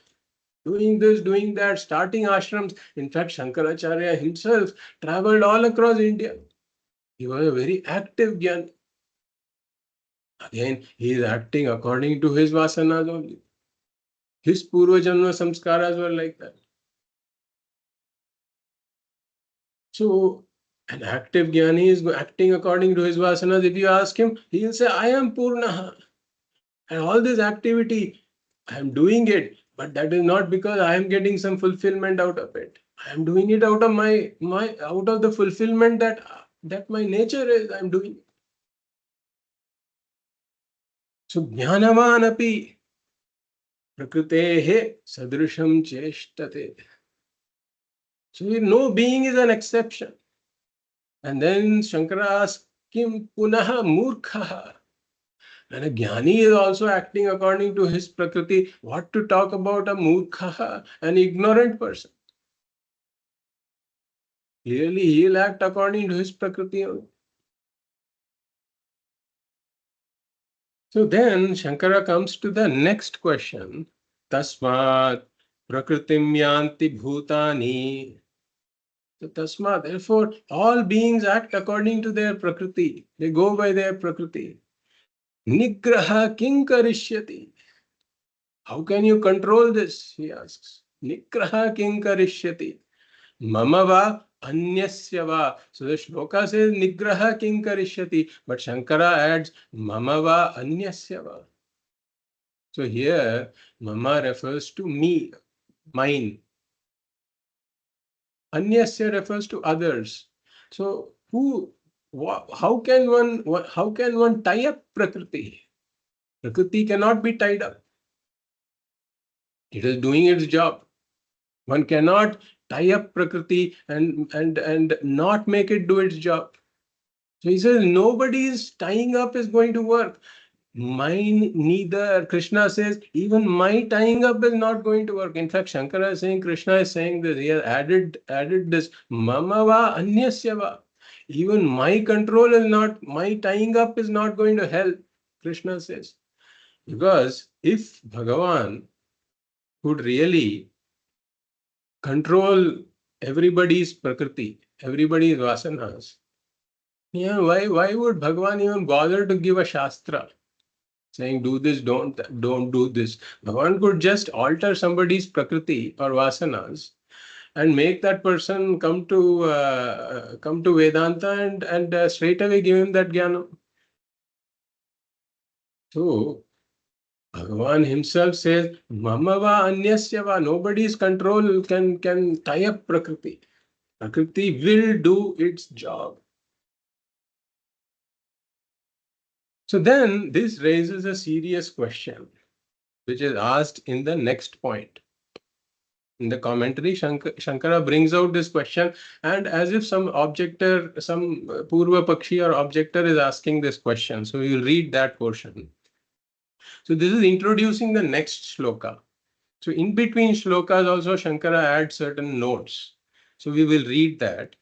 doing this, doing that, starting ashrams. In fact, Shankaracharya himself traveled all across India. He was a very active jnani. Again, he is acting according to his vasanas only. His purva janma samskaras were like that. So, an active jnani is acting according to his vasanas. If you ask him, he will say, I am Purnaha. And all this activity, I am doing it, but that is not because I am getting some fulfillment out of it. I am doing it out of my out of the fulfillment that my nature is. I am doing it. So jnanavan api prakritehe sadrisham cheshtate. So no being is an exception. And then Shankara asks, Kim punaha murkhaha. And a jnani is also acting according to his prakriti. What to talk about a murkha, an ignorant person? Clearly, he will act according to his prakriti. So then Shankara comes to the next question. Tasmat prakritim yanti bhutani. So tasmat, therefore, all beings act according to their prakriti. They go by their prakriti. Nigraha king karishyati. How can you control this? He asks. Nigraha king karishyati. Mama va anyasya va. So the shloka says Nigraha king karishyati, but Shankara adds Mama va anyasya va. So here Mama refers to me, mine. Anyasya refers to others. So how can one tie up Prakriti? Prakriti cannot be tied up. It is doing its job. One cannot tie up Prakriti and not make it do its job. So he says nobody's tying up is going to work. Mine neither. Krishna says even my tying up is not going to work. In fact, Shankara is saying, Krishna is saying that he has added this mama va anyasya va. Even my control is not, my tying up is not going to help, Krishna says. Because if Bhagavan could really control everybody's prakriti, everybody's vasanas, why would Bhagavan even bother to give a shastra saying do this, don't do this? Bhagavan could just alter somebody's prakriti or vasanas and make that person come to Vedanta and straight away give him that jnana. So Bhagavan himself says, Mama va anyasya va, nobody's control can tie up Prakriti. Prakriti will do its job. So then this raises a serious question, which is asked in the next point. In the commentary, Shankara brings out this question, and as if some objector, some Purva Pakshi or objector is asking this question. So we will read that portion. So this is introducing the next shloka. So in between shlokas also Shankara adds certain notes. So we will read that.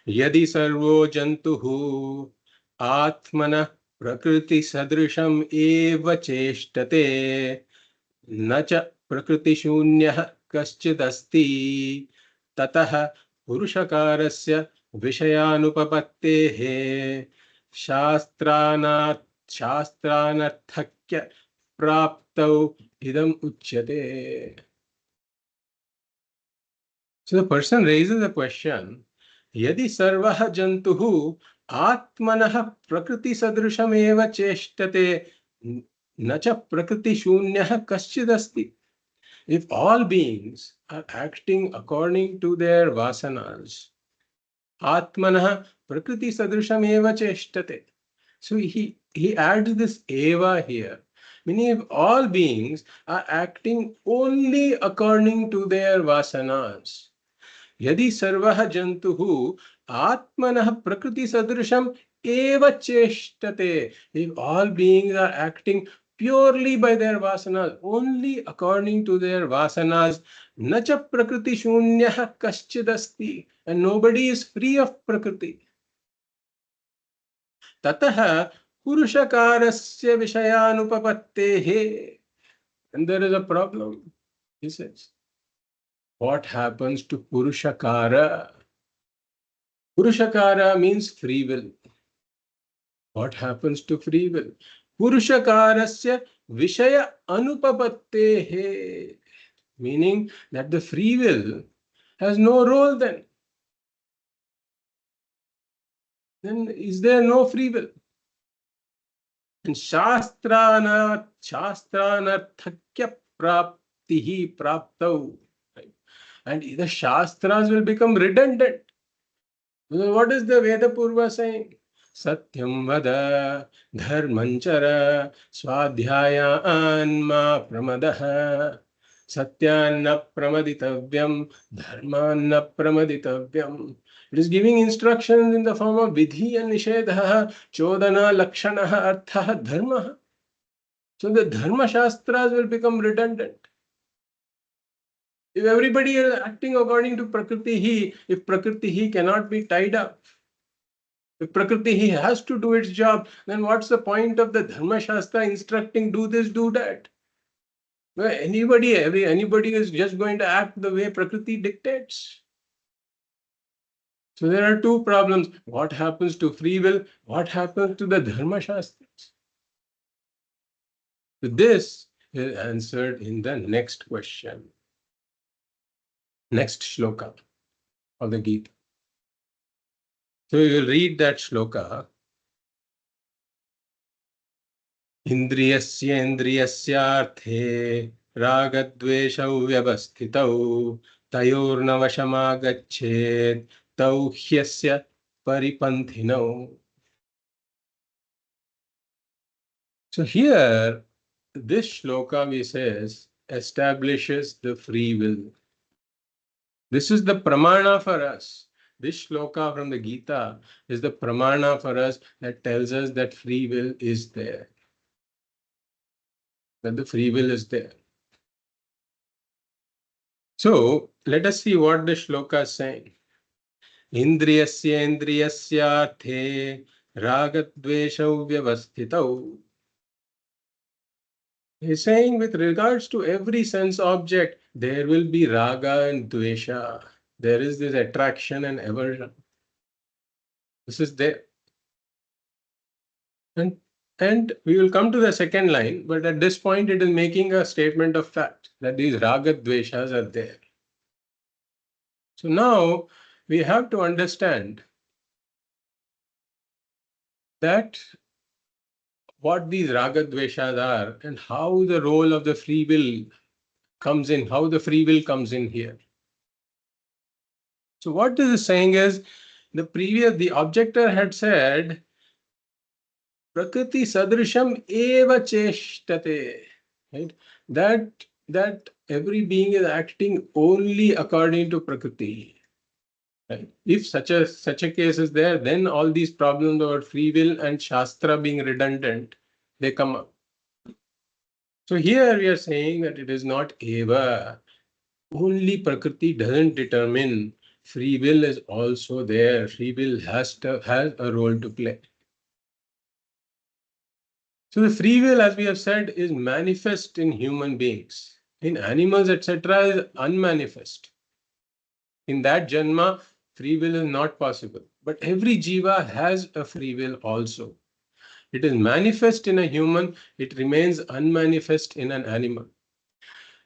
Yadi sarvo jantuhu atmana prakriti sadrisham eva cheshtate nacha prakriti shunyah kaschidasti tatah purushakarasya vishayanupapattehe shastranarthakya praptau idam uchyate. So the person raises a question, Yadi sarvaha jantuhu atmanah prakriti sadrisham eva cheshtate nacha prakriti shunyah kaschidasti. If all beings are acting according to their vasanas, atmanah prakriti sadrisham eva cheshtate. So he adds this eva here. Meaning if all beings are acting only according to their vasanas, यदि सर्वः जन्तुः आत्मनः प्रकृति सदृशम एव चेष्टते, if all beings are acting purely by their vasanas, only according to their vasanas, न च प्रकृति शून्यः कश्चिदस्ति, and nobody is free of prakriti. ततः पुरुषकारस्य विषयानुपपत्तेः, and there is a problem, he says. What happens to Purushakara? Purushakara means free will. What happens to free will? Purushakarasya vishaya anupapattehe, meaning that the free will has no role then. Then is there no free will? And shastranarthakya praptihi praptau. Right? And the shastras will become redundant. What is the Veda Purva saying? Satyam vada dharmanchara swadhyayan ma pramadah satyan na pramaditavyam dharman na pramaditavyam. It is giving instructions in the form of vidhi and nishedha chodana lakshana artha dharma. So the dharma shastras will become redundant. If everybody is acting according to prakriti, if prakriti cannot be tied up, If Prakriti has to do its job, then what's the point of the Dharma Shastra instructing do this, do that? Well, anybody is just going to act the way Prakriti dictates. So there are two problems. What happens to free will? What happens to the Dharma Shastras? So this is answered in the next question. Next shloka of the Gita. So you will read that shloka. Indriyasya indriyasyarthe raga-dveshau vyavasthitau tayornavashamagachet tau hyasya paripanthinau. So here, this shloka, we says, establishes the free will. This is the pramana for us. This shloka from the Gita is the pramana for us that tells us that free will is there. That the free will is there. So let us see what the shloka is saying. Indriyasya indriyasyarthe raga-dveshau vyavasthitau. He's saying with regards to every sense object, there will be raga and dvesha. There is this attraction and aversion. This is there. And we will come to the second line, but at this point it is making a statement of fact that these raga-dveshas are there. So now we have to understand that what these raga-dveshas are and how the role of the free will comes in, how the free will comes in here. So what this is saying is, the objector had said, Prakriti sadrisham eva cheshtate, right? That every being is acting only according to Prakriti. Right? If such a case is there, then all these problems about free will and Shastra being redundant, they come up. So here we are saying that it is not eva. Only Prakriti doesn't determine. Free will is also there. Free will has a role to play. So the free will, as we have said, is manifest in human beings. In animals, etc., is unmanifest. In that janma, free will is not possible. But every jiva has a free will also. It is manifest in a human, it remains unmanifest in an animal.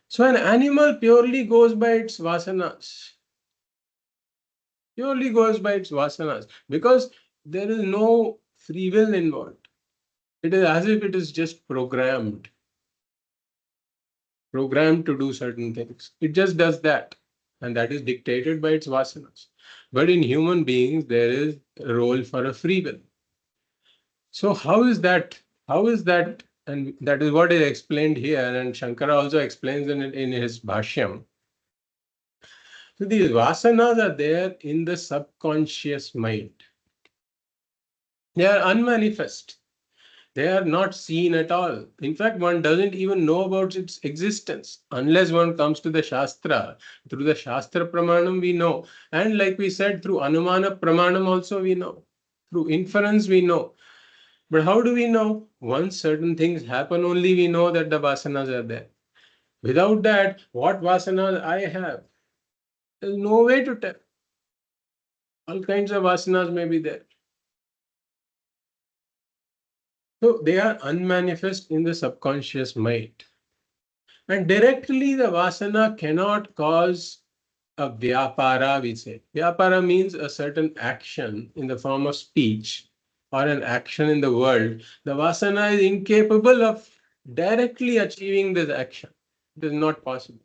So an animal purely goes by its vasanas. Purely goes by its vasanas. Because there is no free will involved. It is as if it is just programmed to do certain things. It just does that. And that is dictated by its vasanas. But in human beings, there is a role for a free will. So how is that? And that is what is explained here. And Shankara also explains in his Bhashyam. So these vasanas are there in the subconscious mind. They are unmanifest. They are not seen at all. In fact, one doesn't even know about its existence unless one comes to the Shastra. Through the Shastra Pramanam, we know. And like we said, through Anumana Pramanam also we know. Through inference, we know. But how do we know? Once certain things happen, only we know that the vasanas are there. Without that, what vasanas I have? There's no way to tell. All kinds of vasanas may be there. So they are unmanifest in the subconscious mind. And directly the vasana cannot cause a vyapara, we say. Vyapara means a certain action in the form of speech or an action in the world. The vasana is incapable of directly achieving this action. It is not possible.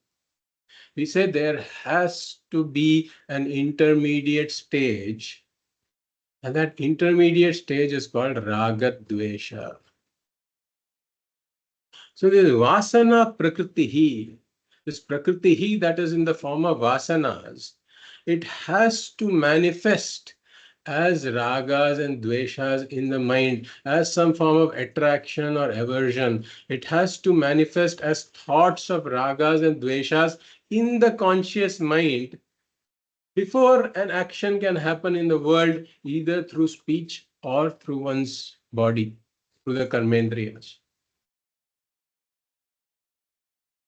We say there has to be an intermediate stage, and that intermediate stage is called Raga-Dvesha. So this Vasana Prakriti, this Prakriti that is in the form of Vasanas, it has to manifest as ragas and dveshas in the mind, as some form of attraction or aversion. It has to manifest as thoughts of ragas and dveshas in the conscious mind before an action can happen in the world, either through speech or through one's body, through the karmendriyas.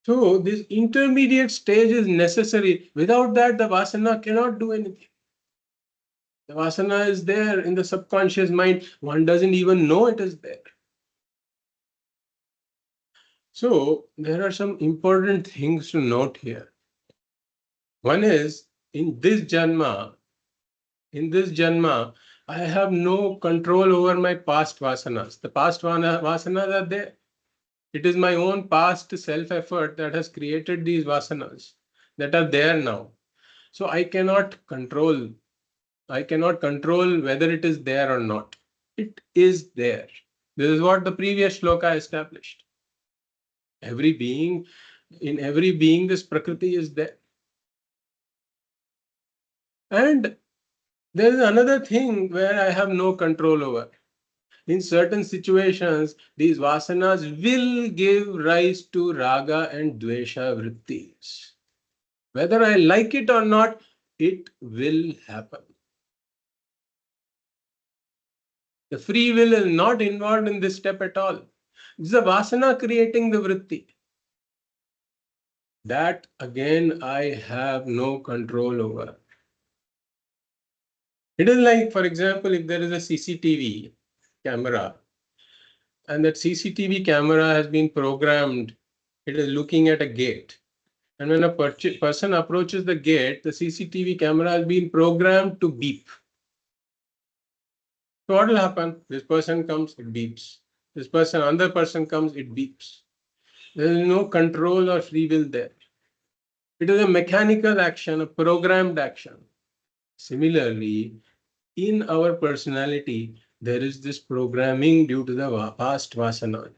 So this intermediate stage is necessary. Without that, the vasana cannot do anything. The vasana is there in the subconscious mind. One doesn't even know it is there. So there are some important things to note here. One is, in this janma, I have no control over my past vasanas. The past vasanas are there. It is my own past self-effort that has created these vasanas that are there now. So I cannot control whether it is there or not. It is there. This is what the previous shloka established. In every being, this prakriti is there. And there is another thing where I have no control over. In certain situations, these vasanas will give rise to raga and dvesha vrittis. Whether I like it or not, it will happen. The free will is not involved in this step at all. It's the vasana creating the vritti. That again I have no control over. It is like, for example, if there is a CCTV camera and that CCTV camera has been programmed, it is looking at a gate. And when a person approaches the gate, the CCTV camera has been programmed to beep. So what will happen? This person comes, it beeps. Another person comes, it beeps. There is no control or free will there. It is a mechanical action, a programmed action. Similarly, in our personality, there is this programming due to the past vasana.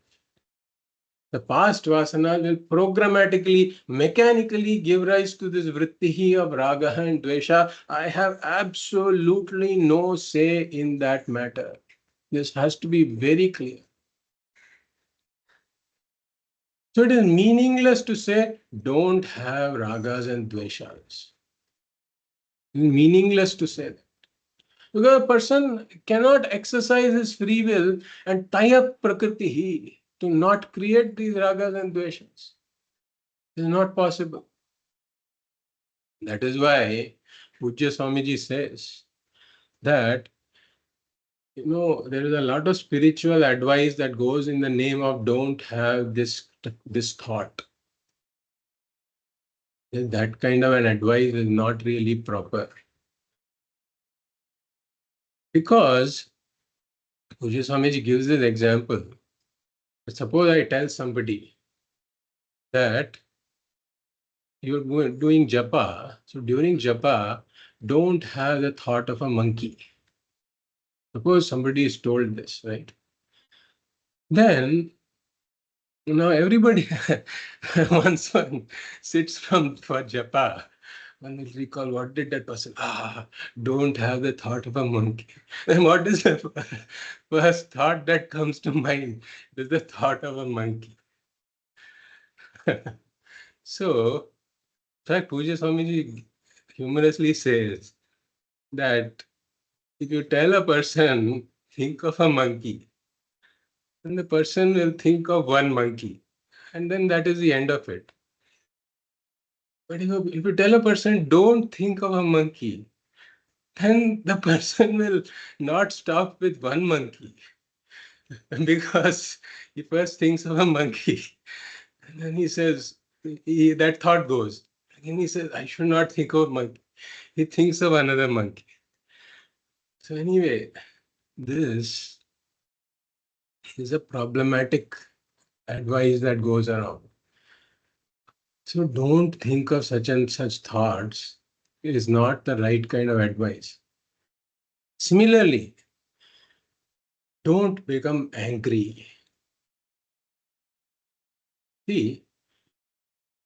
The past vasana will programmatically, mechanically give rise to this vritti of raga and dvesha. I have absolutely no say in that matter. This has to be very clear. So it is meaningless to say, don't have ragas and dveshas. It is meaningless to say that. Because a person cannot exercise his free will and tie up prakriti to not create these ragas and dveshas. It is not possible. That is why Pujya Swamiji says that, there is a lot of spiritual advice that goes in the name of don't have this thought. That kind of an advice is not really proper. Because Pujya Swamiji gives this example. Suppose I tell somebody that you're doing japa, so during japa, don't have the thought of a monkey. Suppose somebody is told this, right? Then, everybody once one sits for japa, one will recall what did that person, don't have the thought of a monkey. Then what is the first thought that comes to mind? It is the thought of a monkey. So, in fact, Pujya Swamiji humorously says that if you tell a person, think of a monkey, then the person will think of one monkey. And then that is the end of it. But if you tell a person, don't think of a monkey, then the person will not stop with one monkey. Because he first thinks of a monkey. And then he says, that thought goes. And he says, I should not think of monkey. He thinks of another monkey. So anyway, this is a problematic advice that goes around. So don't think of such and such thoughts. It is not the right kind of advice. Similarly, don't become angry. See,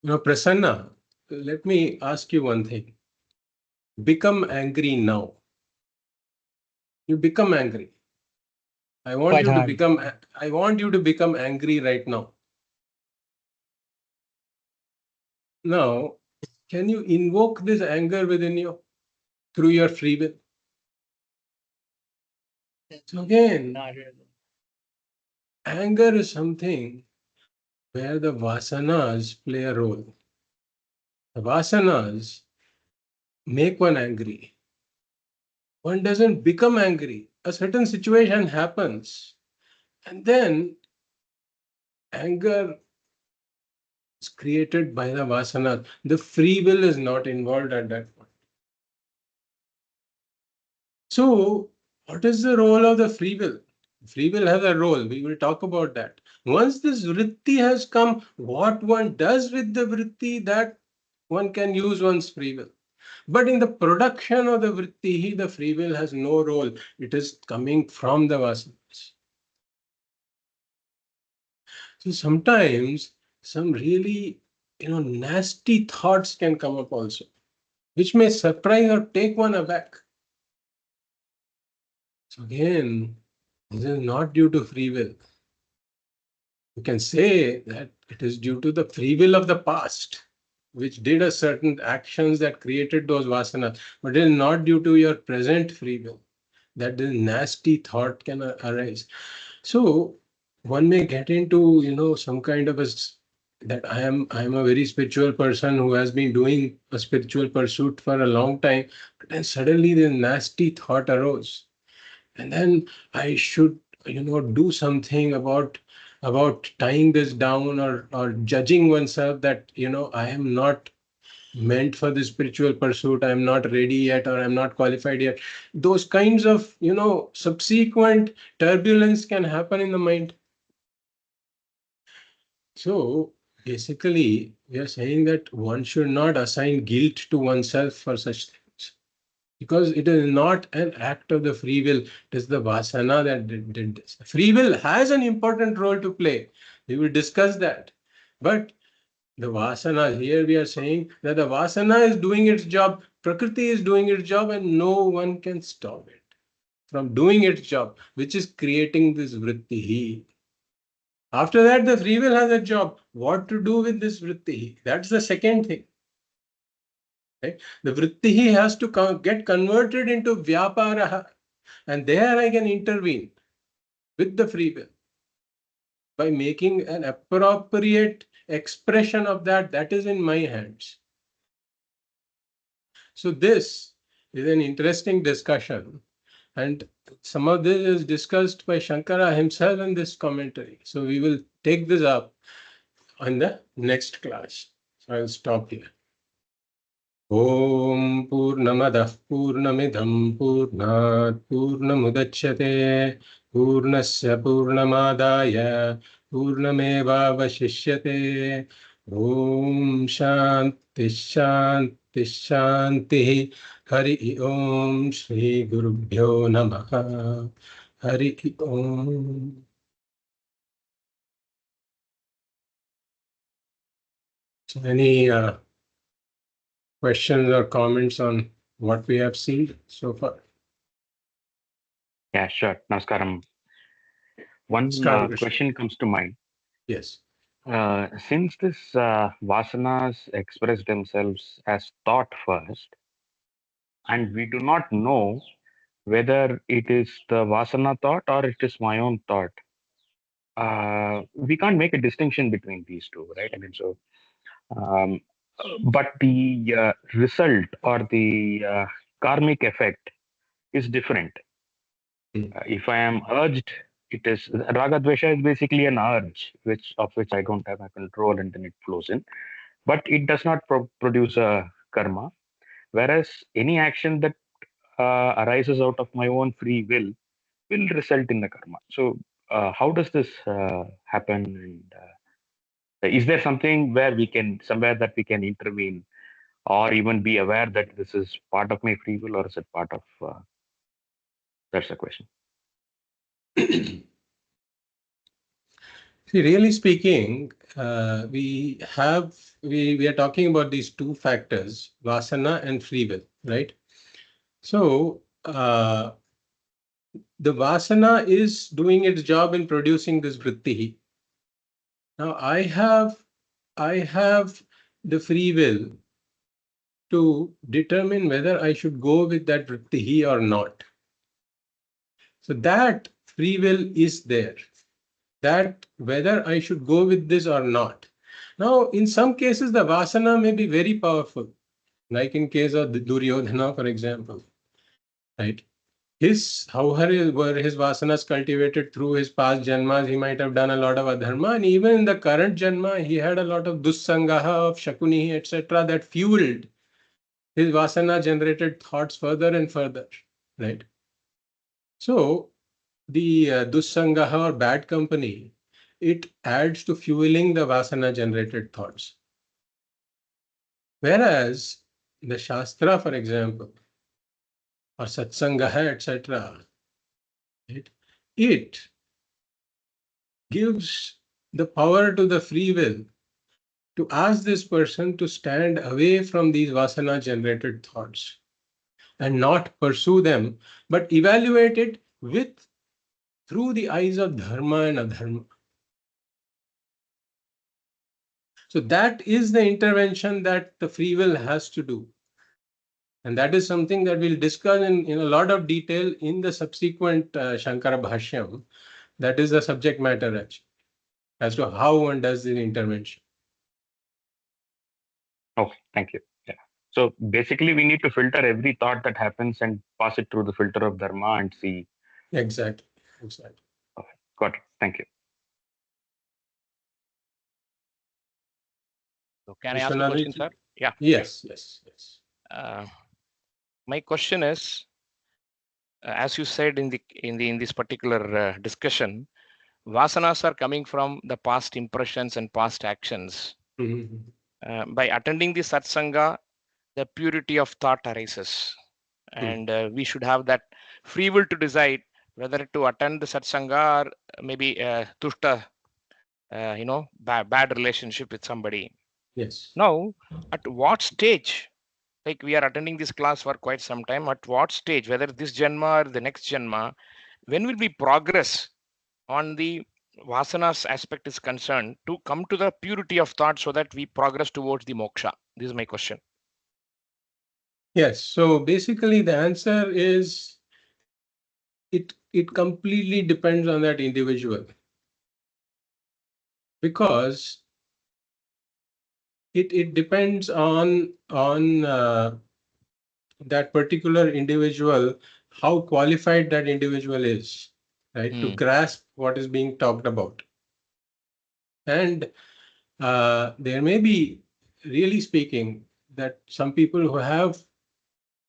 Prasanna, let me ask you one thing. Become angry now. You become angry. I want you to become angry right now. Now, can you invoke this anger within you? through your free will. So again, anger is something where the Vasanas play a role. The Vasanas make one angry. One doesn't become angry. A certain situation happens, and then anger is created by the Vasanas. The free will is not involved at that point. So, what is the role of the free will? Free will has a role. We will talk about that. Once this vritti has come, what one does with the vritti, that one can use one's free will. But in the production of the vritti, the free will has no role. It is coming from the vasanas. So sometimes some really, nasty thoughts can come up also, which may surprise or take one aback. So again, this is not due to free will. You can say that it is due to the free will of the past, which did a certain actions that created those vasanas, but it is not due to your present free will that this nasty thought can arise. So one may get into, some kind of that I am a very spiritual person who has been doing a spiritual pursuit for a long time, but then suddenly this nasty thought arose. And then I should, do something about tying this down or judging oneself that, I am not meant for this spiritual pursuit, I'm not ready yet, or I'm not qualified yet. Those kinds of, subsequent turbulence can happen in the mind. So basically, we are saying that one should not assign guilt to oneself for such things, because it is not an act of the free will. It is the vasana that did this. Free will has an important role to play. We will discuss that. But the vasana, here we are saying that the vasana is doing its job, Prakriti is doing its job, and no one can stop it from doing its job, which is creating this vritti. After that, the free will has a job. What to do with this vritti? That's the second thing. Right? The vritti has to get converted into vyaparaha, and there I can intervene with the free will by making an appropriate expression of that is in my hands. So this is an interesting discussion, and some of this is discussed by Shankara himself in this commentary. So we will take this up on the next class. So I'll stop here. Om Purnamadah Purnamidham Purnat Purnamudachyate Purnasya Purnamadaya Purnamevavashishyate. Om Shanti Shanti Shanti. Hari Om Shri Gurubhyo Namaha. Hari Om. So any questions or comments on what we have seen so far? Yeah, sure. Namaskaram. One question comes to mind. Yes. Since this vasanas express themselves as thought first, and we do not know whether it is the vasana thought or it is my own thought, we can't make a distinction between these two, right? I mean, so, um, but the result or the karmic effect is different. If I am urged, it is Raga-Dvesha is basically an urge, of which I don't have a control, and then it flows in. But it does not produce a karma. Whereas any action that arises out of my own free will result in the karma. So how does this happen? And is there something where somewhere that we can intervene, or even be aware that this is part of my free will, or is it part of? That's the question. See, really speaking, we are talking about these two factors, vasana and free will, right? So the vasana is doing its job in producing this vritti. Now I have the free will to determine whether I should go with that vritti or not. So that free will is there, that whether I should go with this or not. Now, in some cases, the vasana may be very powerful, like in case of Duryodhana, for example, right? However were his vasanas cultivated through his past janmas, he might have done a lot of adharma, and even in the current janma, he had a lot of dussangaha of Shakuni, etc., that fueled his vasana generated thoughts further and further, right? So the dussangaha or bad company, it adds to fueling the vasana generated thoughts. Whereas the Shastra, for example, or Satsangaha, etc., it gives the power to the free will to ask this person to stand away from these vasana generated thoughts and not pursue them, but evaluate it through the eyes of dharma and adharma. So that is the intervention that the free will has to do. And that is something that we'll discuss in a lot of detail in the subsequent Shankara Bhashyam. That is the subject matter actually, as to how one does the intervention. Okay, thank you. Yeah. So basically, we need to filter every thought that happens and pass it through the filter of dharma and see. Exactly. Okay, got it. Thank you. So can I ask a question, Vishwanath? sir? Yeah. Yes. My question is, as you said in this particular discussion, vasanas are coming from the past impressions and past actions. Mm-hmm. By attending the satsanga, the purity of thought arises, and we should have that free will to decide whether to attend the satsanga or maybe tushta, bad relationship with somebody. Yes. Now, at what stage, like we are attending this class for quite some time, at what stage, whether this janma or the next janma, when will we progress on the vasanas aspect is concerned to come to the purity of thought so that we progress towards the moksha? This is my question. Yes. So basically, the answer is it completely depends on that individual, because it depends on that particular individual, how qualified that individual is, right, to grasp what is being talked about. And there may be, really speaking, that some people who have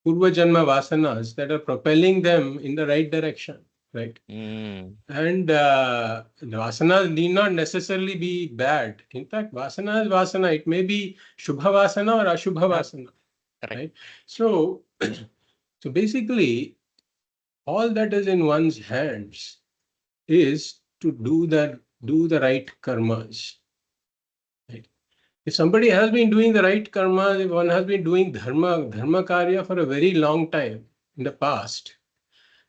purva janma vasanas that are propelling them in the right direction, right? And vasanas need not necessarily be bad. In fact, vasana is vasana. It may be shubha vasana or ashubha vasana, right? So, so basically, all that is in one's hands is to do the right karmas. Right? If somebody has been doing the right karma, if one has been doing dharma karya for a very long time in the past,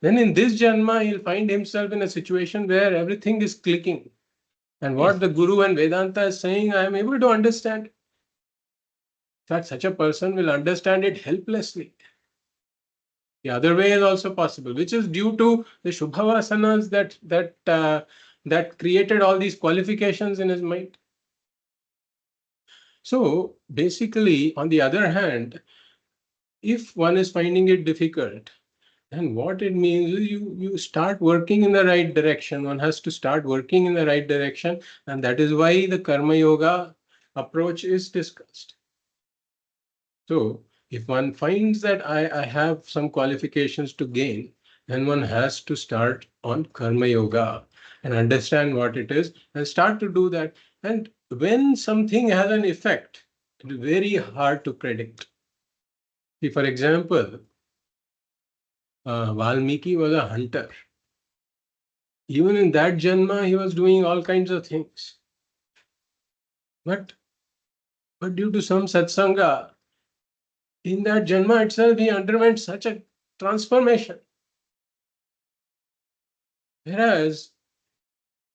then in this janma he'll find himself in a situation where everything is clicking. And what the Guru and Vedanta is saying, I am able to understand. In fact, such a person will understand it helplessly. The other way is also possible, which is due to the Shubhavasanas that created all these qualifications in his mind. So basically, on the other hand, if one is finding it difficult, then what it means is you start working in the right direction. One has to start working in the right direction, and that is why the Karma Yoga approach is discussed. So if one finds that I have some qualifications to gain, then one has to start on Karma Yoga and understand what it is and start to do that. And when something has an effect, it is very hard to predict. See, for example, Valmiki was a hunter. Even in that Janma, he was doing all kinds of things. But due to some satsanga, in that Janma itself, he underwent such a transformation. Whereas,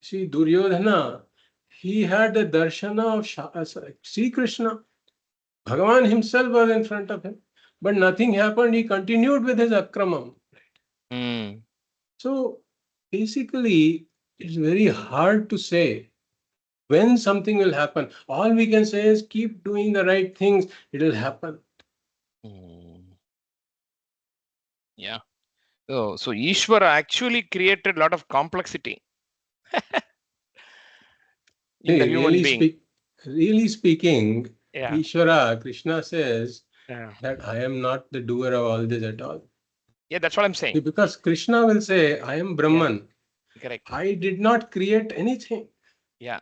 see, Duryodhana, he had the darshana of Sri Krishna. Bhagavan himself was in front of him, but nothing happened. He continued with his akramam. So basically, it's very hard to say when something will happen. All we can say is keep doing the right things, it will happen. Yeah. So Ishvara actually created a lot of complexity in the human being. Really speaking, Yeah. Ishvara, Krishna says Yeah. that I am not the doer of all this at all. Yeah, that's what I'm saying. Because Krishna will say, I am Brahman. Correct. I did not create anything. Yeah.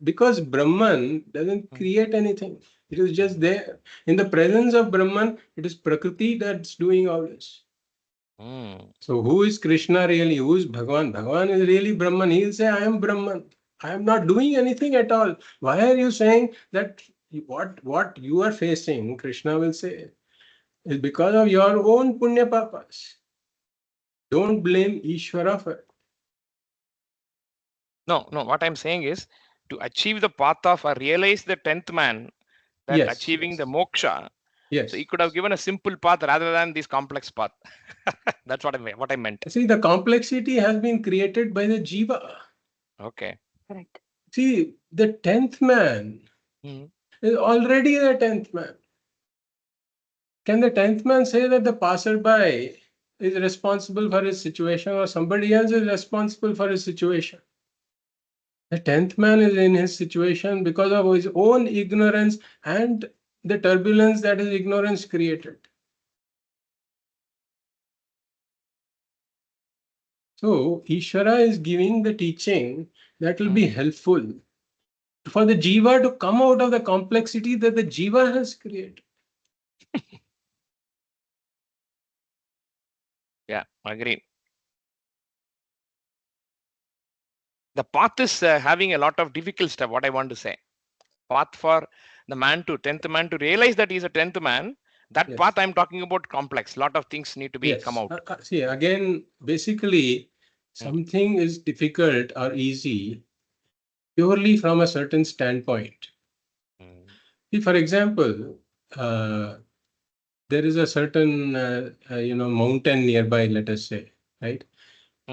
Because Brahman doesn't create anything. It is just there. In the presence of Brahman, it is Prakriti that's doing all this. So who is Krishna really? Who is Bhagavan? Bhagavan is really Brahman. He will say, I am Brahman. I am not doing anything at all. Why are you saying that what you are facing, Krishna will say, is because of your own punya papas. Don't blame Ishvara for it. No, what I'm saying is to achieve the path of or realize the 10th man, that achieving the moksha. Yes. So he could have given a simple path rather than this complex path. That's what I meant. See, the complexity has been created by the jiva. Okay. Correct. See, the 10th man is already the 10th man. Can the 10th man say that the passerby is responsible for his situation or somebody else is responsible for his situation? The 10th man is in his situation because of his own ignorance and the turbulence that his ignorance created. So, Ishvara is giving the teaching that will be helpful for the jiva to come out of the complexity that the jiva has created. Yeah, agree. The path is having a lot of difficult stuff. What I want to say, path for the man to 10th man to realize that he's a 10th man. That path I'm talking about complex. Lot of things need to be come out. See, again, basically, something is difficult or easy purely from a certain standpoint. See, for example, there is a certain mountain nearby. Let us say, right?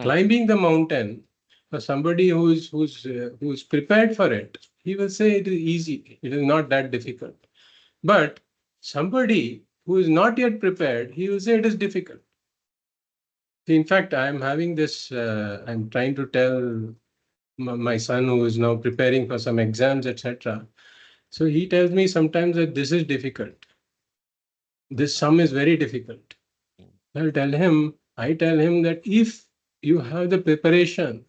Climbing the mountain for somebody who's prepared for it, he will say it is easy. It is not that difficult. But somebody who is not yet prepared, he will say it is difficult. In fact, I'm having this, I'm trying to tell my son who is now preparing for some exams, etc. So he tells me sometimes that this is difficult. This sum is very difficult. I tell him that if you have the preparation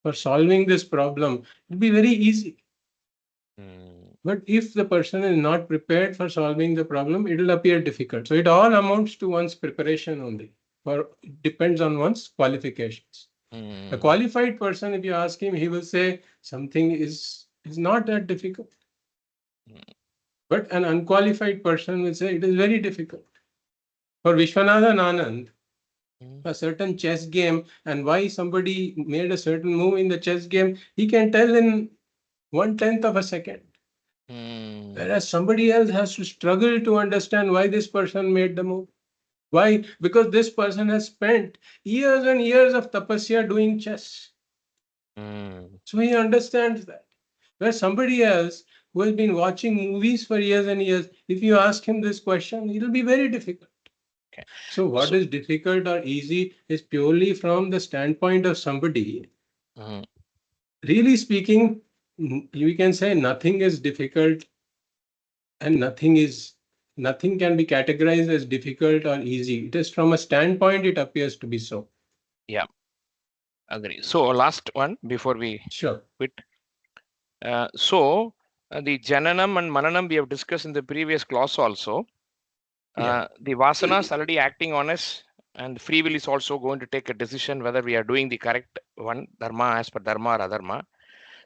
for solving this problem, it will be very easy. But if the person is not prepared for solving the problem, it will appear difficult. So it all amounts to one's preparation only. Or it depends on one's qualifications. A qualified person, if you ask him, he will say something is not that difficult. But an unqualified person will say it is very difficult. For Vishwanathan Anand, a certain chess game and why somebody made a certain move in the chess game, he can tell in 1/10 of a second. Whereas somebody else has to struggle to understand why this person made the move. Why? Because this person has spent years and years of tapasya doing chess. So he understands that. Where somebody else who has been watching movies for years and years, if you ask him this question, it will be very difficult. Okay. So what is difficult or easy is purely from the standpoint of somebody. Really speaking, you can say nothing is difficult and nothing can be categorized as difficult or easy. It is from a standpoint, it appears to be so. Yeah, agree. So last one before we quit. The Jananam and Mananam we have discussed in the previous class also. The Vasanas already acting on us, and free will is also going to take a decision whether we are doing the correct one, Dharma as per Dharma or Adharma.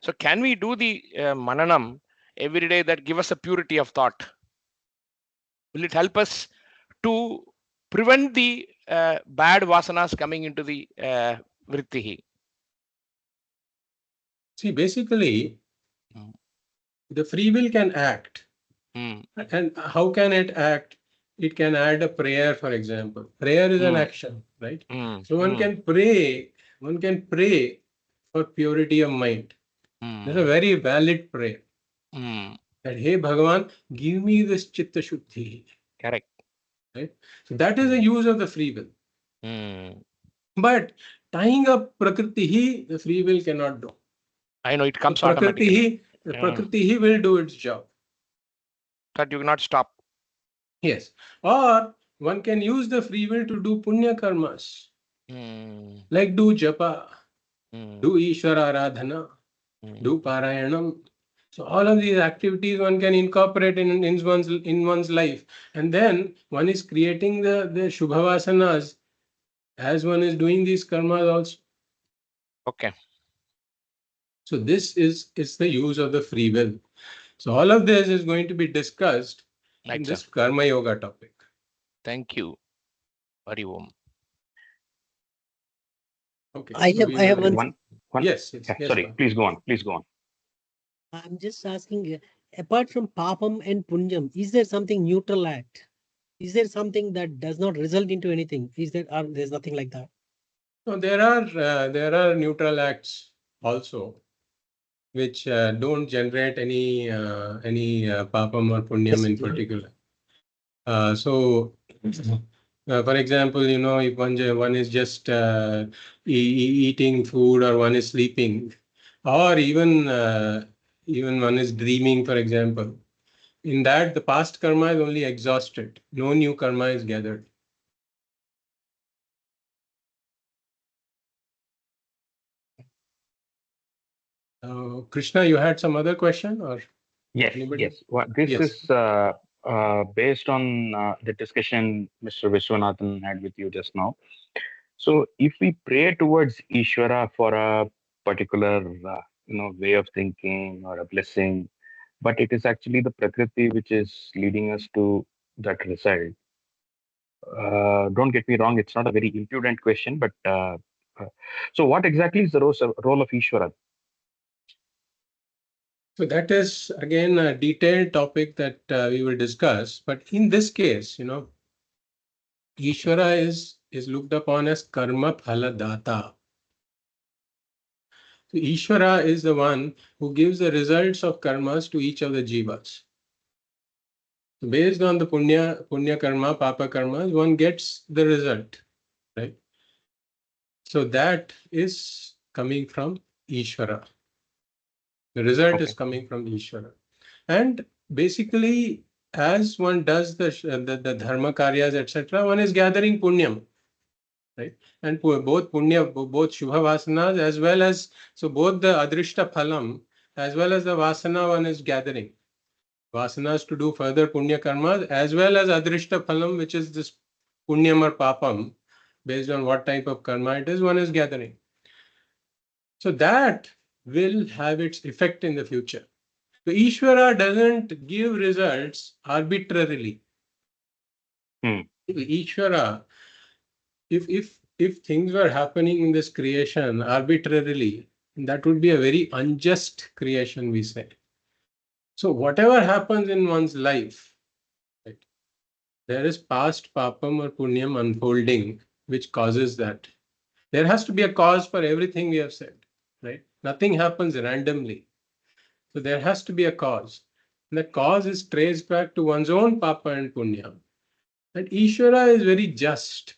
So can we do the Mananam every day that give us a purity of thought? Will it help us to prevent the bad Vasanas coming into the Vrittihi? See, basically, The free will can act. And how can it act? It can add a prayer, for example. Prayer is an action, right? So one can pray for purity of mind. That's a very valid prayer. That, hey Bhagavan, give me this chitta shuddhi. Correct. Right? So that is the use of the free will. But tying up prakriti, the free will cannot do. I know it comes So automatically. prakriti will do its job. That you cannot stop. Yes. Or one can use the free will to do punya karmas. Like do japa, do Ishvara Aradhana, do Parayanam. So all of these activities one can incorporate in one's life. And then one is creating the Shubha Vasanas as one is doing these karmas also. Okay. So this is the use of the free will. So all of this is going to be discussed in this Karma Yoga topic. Thank you. Hari Om. Okay. I have one. Yes. Sorry, please go on. I'm just asking, apart from papam and punyam, is there something neutral act? Is there something that does not result into anything? Is there, or there's nothing like that? No, there are neutral acts also, which don't generate any papam or punyam in particular. So, for example, if one is just eating food, or one is sleeping, or even one is dreaming, for example, in that the past karma is only exhausted. No new karma is gathered. Krishna, you had some other question, or? Yes. Well, this is based on the discussion Mr. Vishwanathan had with you just now. So, if we pray towards Ishvara for a particular, way of thinking or a blessing, but it is actually the Prakriti which is leading us to that result. Don't get me wrong; it's not a very impudent question, but so what exactly is the role of Ishvara? So that is again a detailed topic that we will discuss. But in this case, Ishvara is looked upon as karma phala data. So Ishvara is the one who gives the results of karmas to each of the jivas. So based on the punya karma, papa karmas, one gets the result, right? So that is coming from Ishvara. The result is coming from Ishvara. And basically, as one does the dharma karyas, etc., one is gathering punyam, right? And both punya, both shubha vasanas, as well as, so both the adrishta phalam, as well as the vasana one is gathering. Vasanas to do further punya karmas, as well as adrishta phalam, which is this punyam or papam, based on what type of karma it is, one is gathering. So that will have its effect in the future. So Ishvara doesn't give results arbitrarily. Ishvara, if things were happening in this creation arbitrarily, that would be a very unjust creation, we say. So whatever happens in one's life, right, there is past papam or punyam unfolding, which causes that. There has to be a cause for everything we have said, right? Nothing happens randomly. So there has to be a cause. And the cause is traced back to one's own papa and punya. And Ishvara is very just.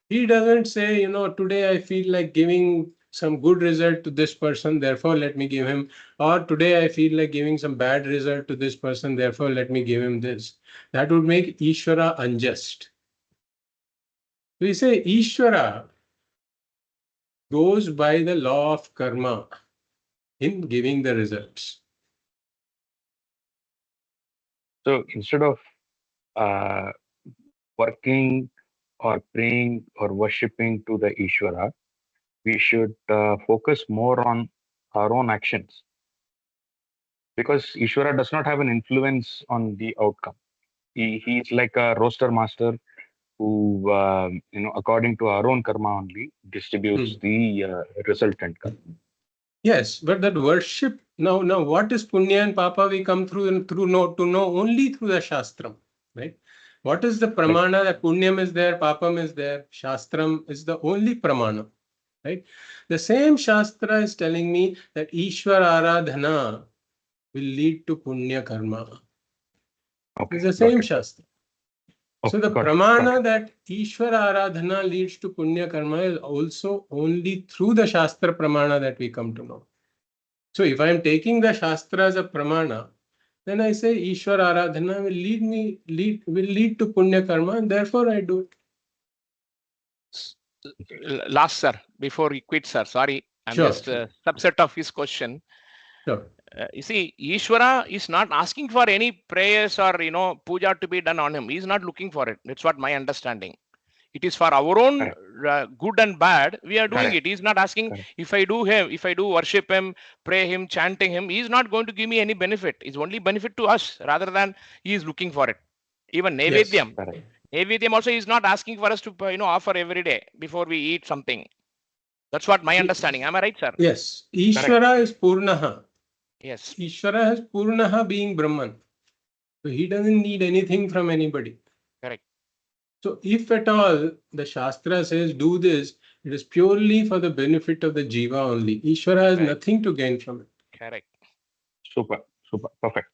He doesn't say, today I feel like giving some good result to this person, therefore let me give him, or today I feel like giving some bad result to this person, therefore let me give him this. That would make Ishvara unjust. We say Ishvara goes by the law of karma in giving the results. So instead of working or praying or worshipping to the Ishvara, we should focus more on our own actions. Because Ishvara does not have an influence on the outcome. He's like a roaster master who, according to our own karma only, distributes the resultant karma. Yes, but that worship Now, what is punya and papa? We come to know only through the shastram, right? What is the pramana? That punyam is there, papam is there. Shastram is the only pramana, right? The same shastra is telling me that Ishwar Aradhana will lead to punya karma. Okay. It's the same Got it. shastra. Okay, So the got it, pramana got it. that Ishwara Aradhana leads to punya karma is also only through the shastra pramana that we come to know. So if I am taking the shastra as a pramana, then I say Ishwara Aradhana will lead to punya karma, and therefore I do it. Last, sir, before we quit, sir. Sorry, I'm Sure, just sure. a subset of his question. Sure. You see, Ishvara is not asking for any prayers or puja to be done on him. He's not looking for it. That's what my understanding. It is for our own good and bad. We are doing Correct. it. He's not asking if I do worship him, pray him, chanting him. He's not going to give me any benefit. It's only benefit to us rather than he is looking for it. Even Nevedyam. Correct. Nevedyam also is not asking for us to offer every day before we eat something. That's what my understanding. Am I right, sir? Yes. Ishvara is Purnaha. Yes. Ishvara has Purnaha being Brahman. So he doesn't need anything from anybody. Correct. So if at all the Shastra says do this, it is purely for the benefit of the Jiva only. Ishvara has nothing to gain from it. Correct. Super. Perfect.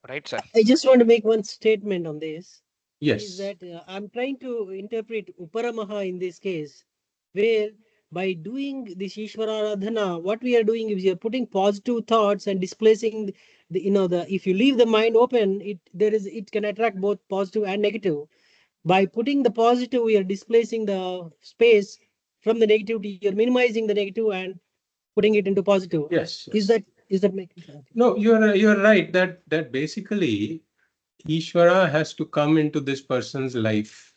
Right, sir. I just want to make one statement on this. Yes. Is that I'm trying to interpret Uparamaha in this case, where by doing this Ishvara Aradhana, what we are doing is we are putting positive thoughts and displacing the if you leave the mind open, it can attract both positive and negative. By putting the positive, we are displacing the space from the negativity. You're minimizing the negative and putting it into positive. Yes. Is that making sense? No, you're right that basically Ishvara has to come into this person's life.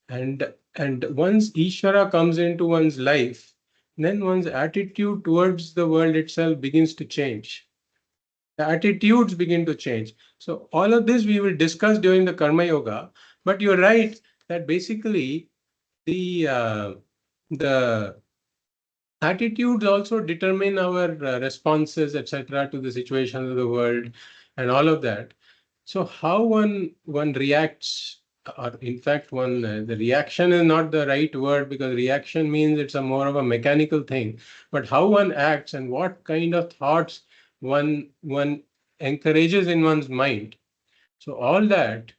And once Ishvara comes into one's life, then one's attitude towards the world itself begins to change. The attitudes begin to change. So all of this we will discuss during the Karma Yoga. But you're right that basically the attitudes also determine our responses, etc., to the situations of the world and all of that. So how one reacts, or in fact, the reaction is not the right word, because reaction means it's a more of a mechanical thing. But how one acts and what kind of thoughts one encourages in one's mind. So all that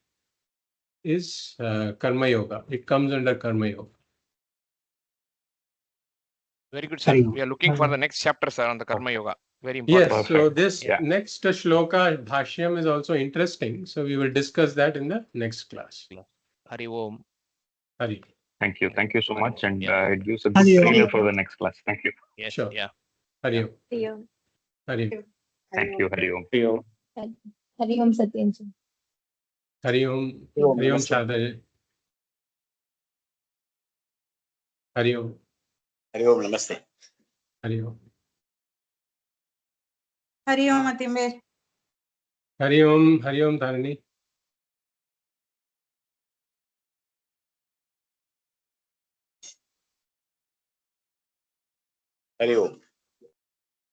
is Karma Yoga. It comes under Karma Yoga. Very good, sir. We are looking for the next chapter, sir, on the Karma Yoga. Very important. Yes, so this next shloka, Bhashyam, is also interesting. So we will discuss that in the next class. Hari Om. Hari. Thank you. Thank you so much. And Yeah. it gives a good trailer for the next class. Thank you. Yes. Sure. Yeah. Hari Om. Hari Om. Hari Om. Thank you. Hari Om. Hari Om Satyan. Hari Om. Hari Om Shadaji. Hari Om. Hari Om Namaste. Hari Om. Hari Om Atimber. Hari Om. Hari Om Dharani. Hari Om.